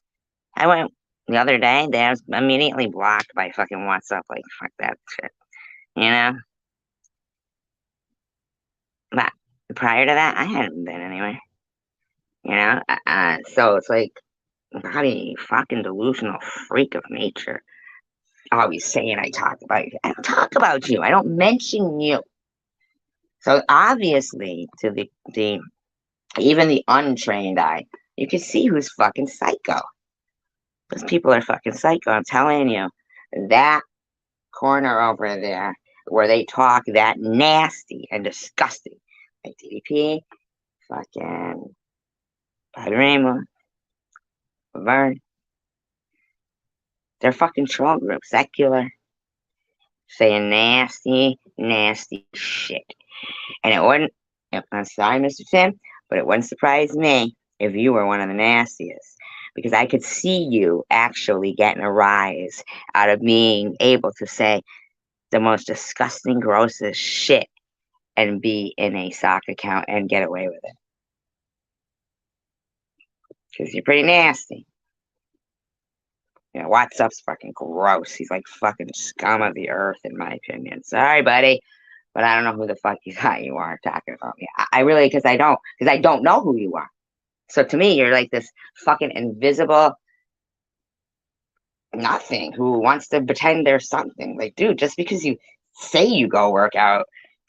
I went the other day. They was immediately blocked by fucking WhatsApp. Like, fuck that shit. You know? But prior to that, I hadn't been anywhere. You know? So it's like, Bobby, fucking delusional freak of nature. Always saying I talk about you. I don't talk about you. I don't mention you. So obviously, to the even the untrained eye, you can see who's fucking psycho. Those people are fucking psycho. I'm telling you, that corner over there where they talk that nasty and disgusting, like DDP, fucking Padrema, Vern, they're fucking troll group, secular, saying nasty, nasty shit. And it wouldn't, I'm sorry, Mr. Tim, but it wouldn't surprise me if you were one of the nastiest. Because I could see you actually getting a rise out of being able to say the most disgusting, grossest shit and be in a sock account and get away with it. Because you're pretty nasty. You know, WhatsApp's fucking gross. He's like fucking scum of the earth, in my opinion. Sorry, buddy. But I don't know who the fuck you thought you are talking about me. I really, because I don't know who you are. So to me, you're like this fucking invisible nothing who wants to pretend there's something. Like, dude, just because you say you go work out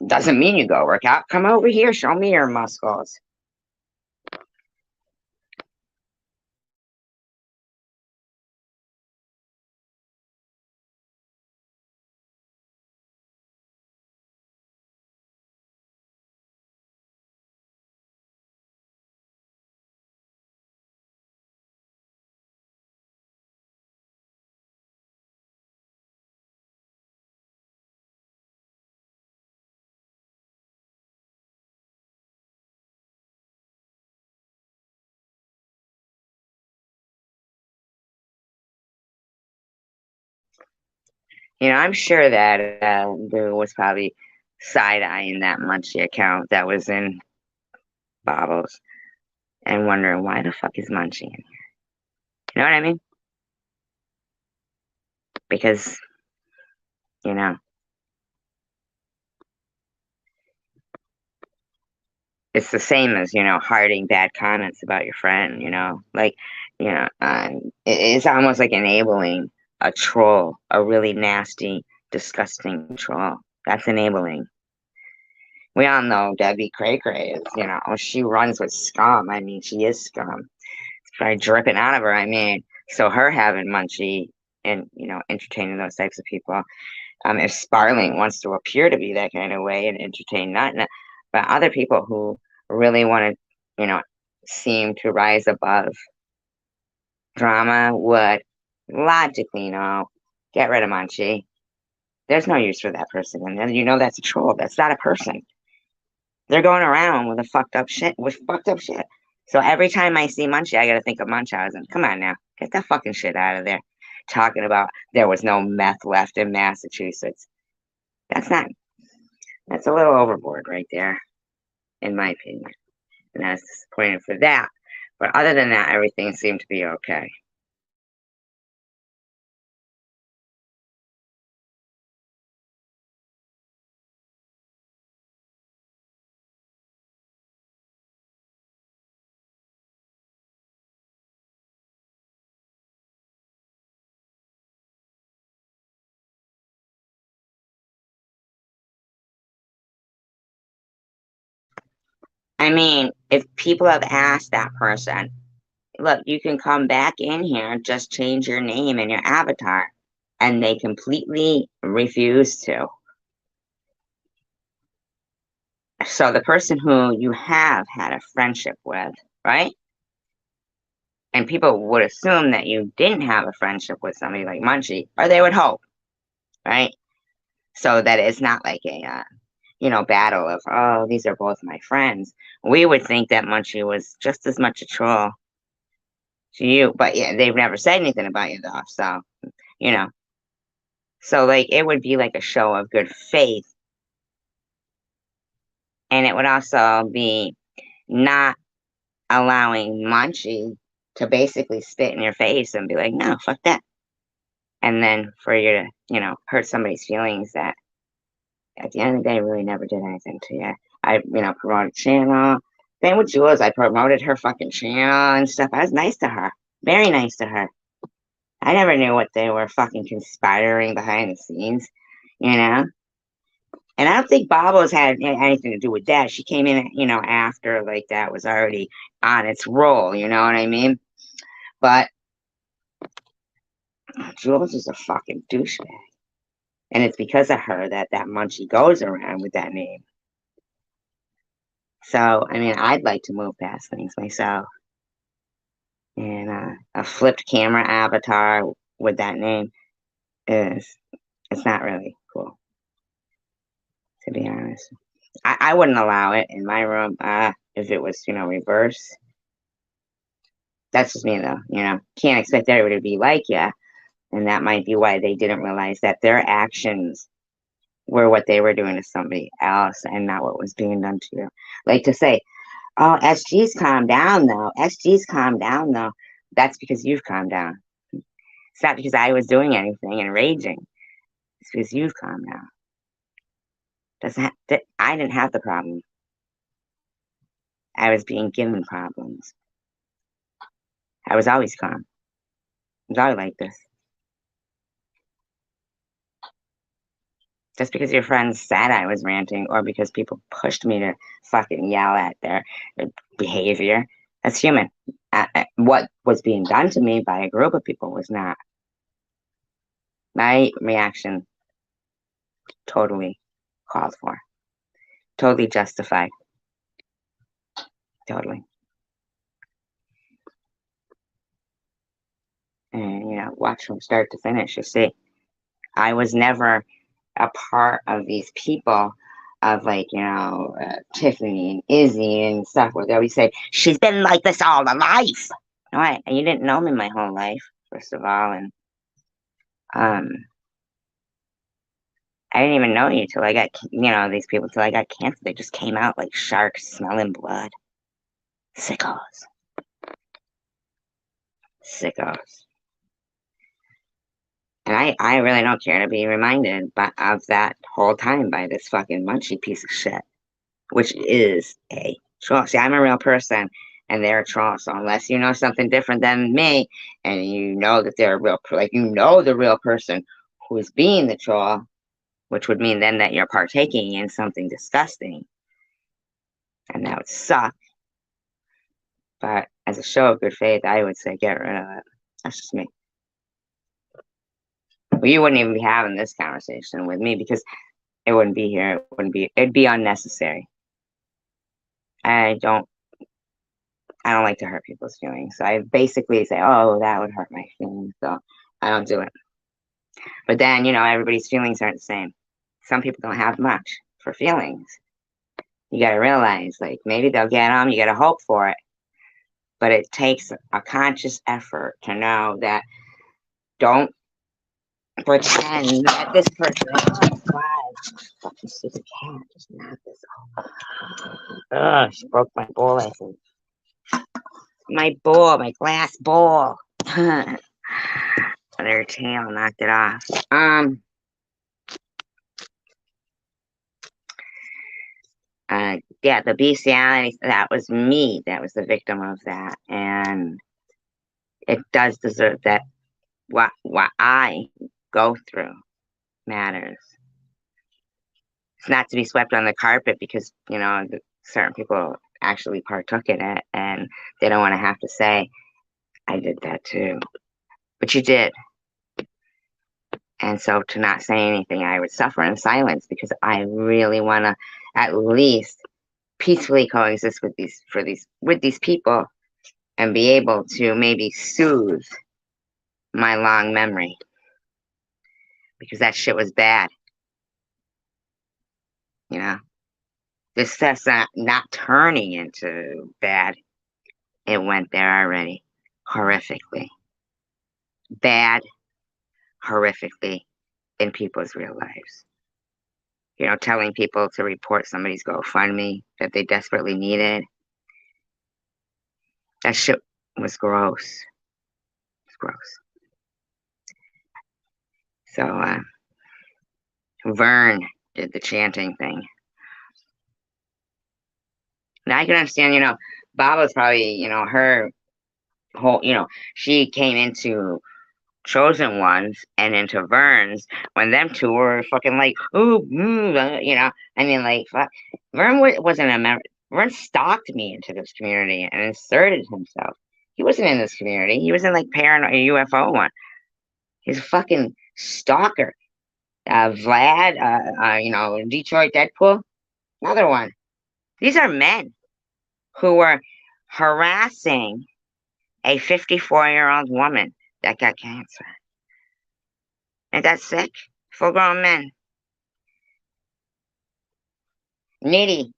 doesn't mean you go work out. Come over here, show me your muscles. You know, I'm sure that there was probably side eyeing that Munchie account that was in Bobbles and wondering why the fuck is Munchie in here? You know what I mean? Because, you know, it's the same as, hearting bad comments about your friend, like, it's almost like enabling a troll, a really nasty, disgusting troll. That's enabling. We all know Debbie Cray Cray is, she runs with scum. I mean, she is scum. It's probably dripping out of her. I mean, so her having Munchie and, entertaining those types of people. If Sparling wants to appear to be that kind of way and entertain that, but other people who really want to, seem to rise above drama would logically, get rid of Munchie. There's no use for that person. And that's a troll. That's not a person. They're going around with fucked up shit. So every time I see Munchie, I got to think of Munchausen. Come on now. Get that fucking shit out of there. Talking about there was no meth left in Massachusetts. That's a little overboard right there, in my opinion. And that's disappointing for that. But other than that, everything seemed to be okay. I mean, if people have asked that person, look, you can come back in here, just change your name and your avatar. And they completely refuse to. So the person who you have had a friendship with, right? And people would assume that you didn't have a friendship with somebody like Munchie, or they would hope, right? So that it's not like battle of, oh, these are both my friends. We would think that Munchie was just as much a troll to you, but yeah, they've never said anything about you though. So, you know, so like it would be like a show of good faith, and it would also be not allowing Munchie to basically spit in your face and be like, no, fuck that. And then for you to, hurt somebody's feelings that at the end of the day really never did anything to you. I, promoted channel. Same with Jules. I promoted her fucking channel and stuff. I was nice to her. Very nice to her. I never knew what they were fucking conspiring behind the scenes, you know? And I don't think Bobos had anything to do with that. She came in, after like that was already on its roll, you know what I mean? But Jules is a fucking douchebag. And it's because of her that Munchie goes around with that name. So, I mean, I'd like to move past things myself. And a flipped camera avatar with that name it's not really cool, to be honest. I wouldn't allow it in my room if it was, reverse. That's just me, though, Can't expect everybody to be like you. And that might be why they didn't realize that their actions were what they were doing to somebody else and not what was being done to you. Like to say, oh, SG's calm down, though. SG's calm down, though. That's because you've calmed down. It's not because I was doing anything and raging. It's because you've calmed down. I didn't have the problem. I was being given problems. I was always calm. I was always like this. Just because your friends said I was ranting or because people pushed me to fucking yell at their behavior, that's human. What was being done to me by a group of people was not. My reaction totally called for, totally justified, totally. And, watch from start to finish, you see. I was never a part of these people of like, Tiffany and Izzy and stuff where they always say, she's been like this all her life. No, you didn't know me my whole life, first of all. And I didn't even know you till I got, these people till I got cancer. They just came out like sharks smelling blood. Sickos. Sickos. And I really don't care to be reminded of that whole time by this fucking Munchie piece of shit, which is a troll. See, I'm a real person, and they're a troll. So unless you know something different than me, and you know that they're a real, the real person who is being the troll, which would mean then that you're partaking in something disgusting, and that would suck. But as a show of good faith, I would say get rid of it. That's just me. Well, you wouldn't even be having this conversation with me because it wouldn't be here. It'd be unnecessary. I don't like to hurt people's feelings. So I basically say, oh, that would hurt my feelings. So I don't do it. But then, everybody's feelings aren't the same. Some people don't have much for feelings. You got to realize, like, maybe they'll get them. You got to hope for it. But it takes a conscious effort to know that don't pretend that this person is alive. Fucking stupid cat just knocked this off. Ugh, she broke my bowl, I think. My bowl, my glass bowl. Their tail knocked it off. Yeah, the bestiality, that was me. That was the victim of that. And it does deserve that. What I go through matters. It's not to be swept on the carpet because, certain people actually partook in it and they don't want to have to say, I did that too. But you did. And so to not say anything, I would suffer in silence because I really want to at least peacefully coexist with these people and be able to maybe soothe my long memory because that shit was bad. This stuff's not turning into bad. It went there already. Horrifically. Bad, horrifically in people's real lives. Telling people to report somebody's GoFundMe that they desperately needed. That shit was gross. It's gross. So, Vern did the chanting thing. Now I can understand, Bob was probably, her whole, she came into Chosen Ones and into Vern's when them two were fucking like, ooh, I mean, like, fuck. Vern wasn't a member. Vern stalked me into this community and inserted himself. He wasn't in this community. He was in like Paranoid UFO one. He's a fucking stalker. Vlad, Detroit Deadpool, another one. These are men who were harassing a 54-year-old woman that got cancer and got sick. Full-grown men. Nitty.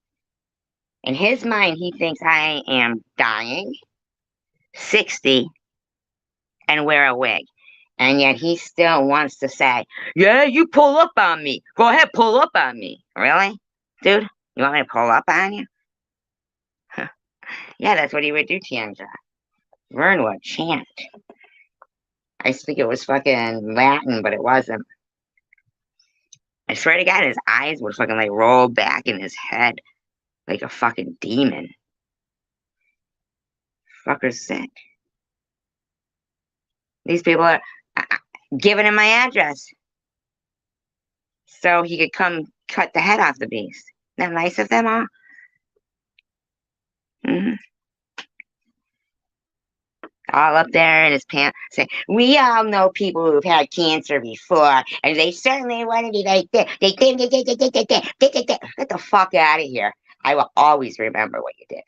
In his mind, he thinks I am dying, 60, and wear a wig. And yet he still wants to say, yeah, you pull up on me. Go ahead, pull up on me. Really? Dude, you want me to pull up on you? Yeah, that's what he would do, Tiandra. Vern would chant. I used to think it was fucking Latin, but it wasn't. I swear to God, his eyes would fucking like roll back in his head like a fucking demon. Fucker's sick. These people are giving him my address so he could come cut the head off the beast. Isn't that nice of them all? Mm-hmm. All up there in his pants saying, we all know people who've had cancer before, and they certainly want to be like this. Get the fuck out of here. I will always remember what you did.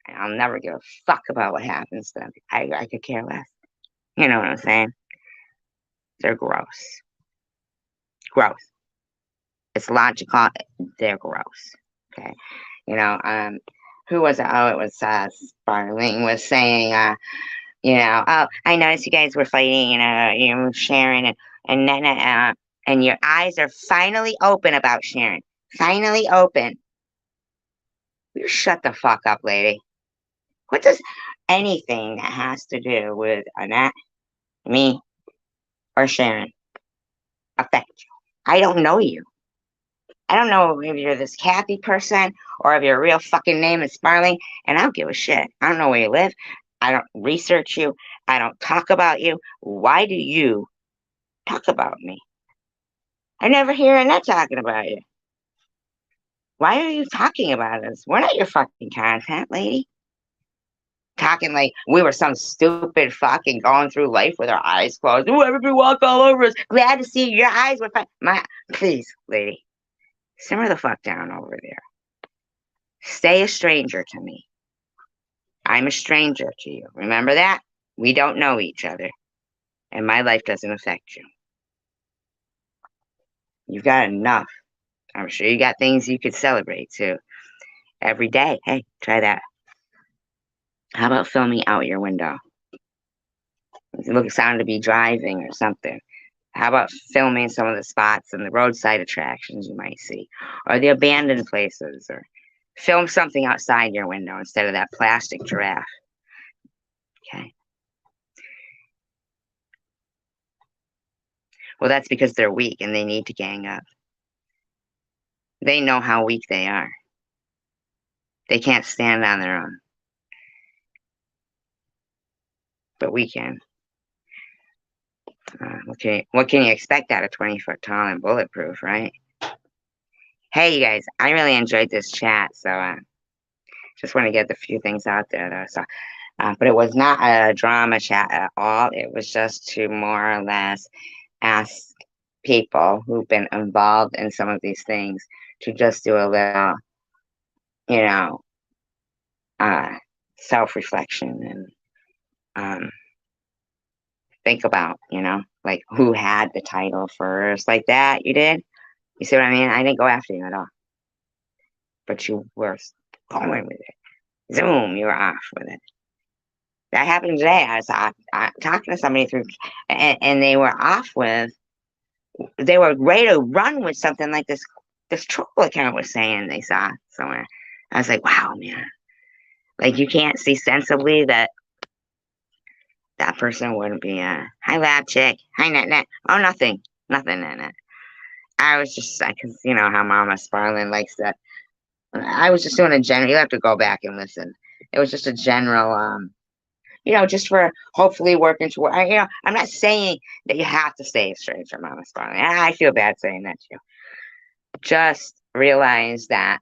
I'll never give a fuck about what happens to them. I could care less. You know what I'm saying? They're gross. Gross. It's logical. They're gross. Okay. Who was it? Oh, it was Sparling was saying, oh, I noticed you guys were fighting, Sharon, and then, and your eyes are finally open about Sharon. Finally open. You shut the fuck up, lady. What does anything that has to do with Annette, me, or Sharon affect you? I don't know you. I don't know if you're this Kathy person or if your real fucking name is Sparling, and I don't give a shit. I don't know where you live. I don't research you. I don't talk about you. Why do you talk about me? I never hear Annette talking about you. Why are you talking about us? We're not your fucking content, lady. Talking like we were some stupid fucking going through life with our eyes closed. Oh, everybody walk all over us. Glad to see you. Your eyes were fine. Please, lady, simmer the fuck down over there. Stay a stranger to me. I'm a stranger to you. Remember that? We don't know each other. And my life doesn't affect you. You've got enough. I'm sure you got things you could celebrate too. Every day. Hey, try that. How about filming out your window? It sounded to be driving or something. How about filming some of the spots and the roadside attractions you might see, or the abandoned places, or film something outside your window instead of that plastic giraffe. Okay. Well, that's because they're weak and they need to gang up. They know how weak they are. They can't stand on their own. But we can. What can you expect out of 20-foot tall and bulletproof, right? Hey, you guys, I really enjoyed this chat, so just want to get a few things out there, though. So, but it was not a drama chat at all. It was just to more or less ask people who've been involved in some of these things to just do a little, self-reflection and think about, like who had the title first, like that. You did? You see what I mean? I didn't go after you at all. but you were going with it. Zoom, you were off with it. That happened today. I was talking to somebody through, and they were off with. They were ready to run with something like this troll account was saying they saw somewhere. I was like, wow, man. Like, you can't see sensibly that that person wouldn't be a hi lab chick, hi net net. Oh, nothing, nothing net net. I was just, because you know how Mama Sparlin likes that. I was just doing a general. You have to go back and listen. It was just a general, just for hopefully working toward. I'm not saying that you have to stay straight from Mama Sparlin. I feel bad saying that too. Just realize that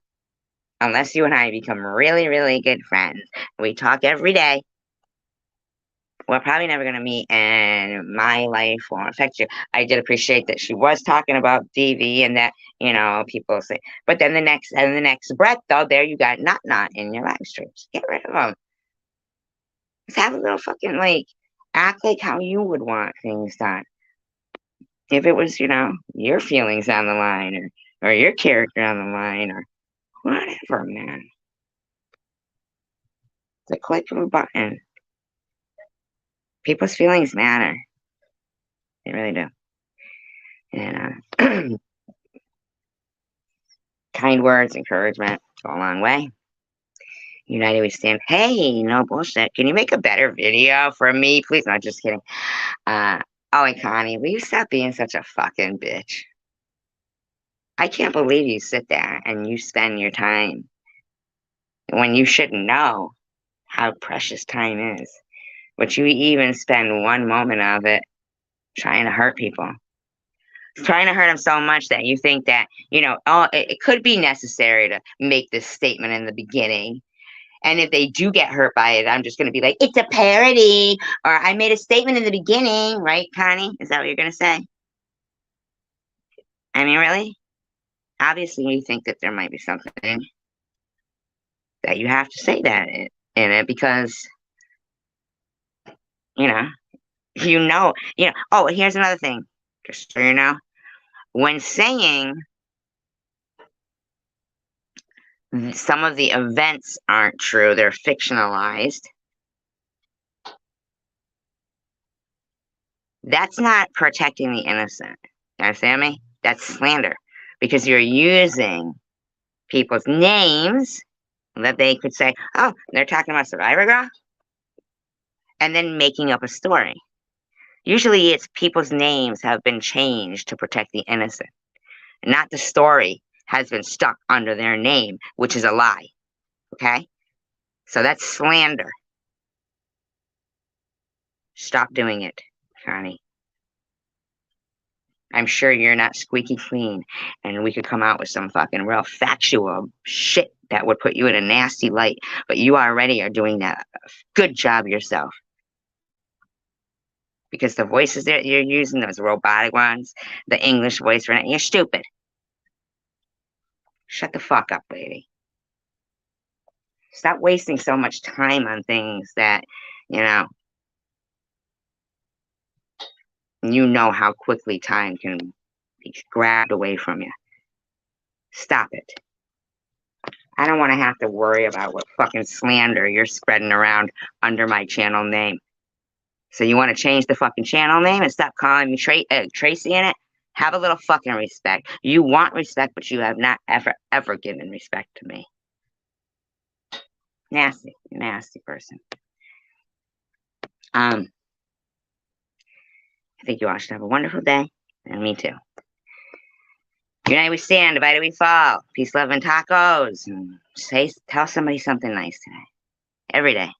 unless you and I become really, really good friends, we talk every day, we're probably never going to meet, and my life won't affect you. I did appreciate that she was talking about DV and that, people say, but then the next breath, though, there you got not in your live streams. Get rid of them. Just have a little fucking, act like how you would want things done. If it was, your feelings on the line or your character on the line or whatever, man. The click of a button. People's feelings matter. They really do. And kind words, encouragement go a long way. United we stand. Hey, no bullshit. Can you make a better video for me, please? Not just kidding. And Connie, will you stop being such a fucking bitch? I can't believe you sit there and you spend your time when you shouldn't know how precious time is. But you even spend one moment of it trying to hurt people. Trying to hurt them so much that you think that, it could be necessary to make this statement in the beginning. And if they do get hurt by it, I'm just going to be like, it's a parody, or I made a statement in the beginning, right, Connie? Is that what you're going to say? I mean, really? Obviously, you think that there might be something that you have to say that in it because, oh, here's another thing, just so you know. When saying some of the events aren't true, they're fictionalized, that's not protecting the innocent. You understand me? That's slander because you're using people's names that they could say, oh, they're talking about Survivor Girl, and then making up a story. Usually it's people's names have been changed to protect the innocent, not the story has been stuck under their name, which is a lie. Okay? So that's slander. Stop doing it, Connie. I'm sure you're not squeaky clean, and we could come out with some fucking real factual shit that would put you in a nasty light, but you already are doing that good job yourself. Because the voices that you're using, those robotic ones, the English voice, you're stupid. Shut the fuck up, lady. Stop wasting so much time on things that, you know how quickly time can be grabbed away from you. Stop it. I don't want to have to worry about what fucking slander you're spreading around under my channel name. So you want to change the fucking channel name and stop calling me Tracy in it? Have a little fucking respect. You want respect, but you have not ever given respect to me. Nasty person. I think you all should have a wonderful day, and me too. United we stand, divided we fall. Peace, love, and tacos. And tell somebody something nice today. Every day.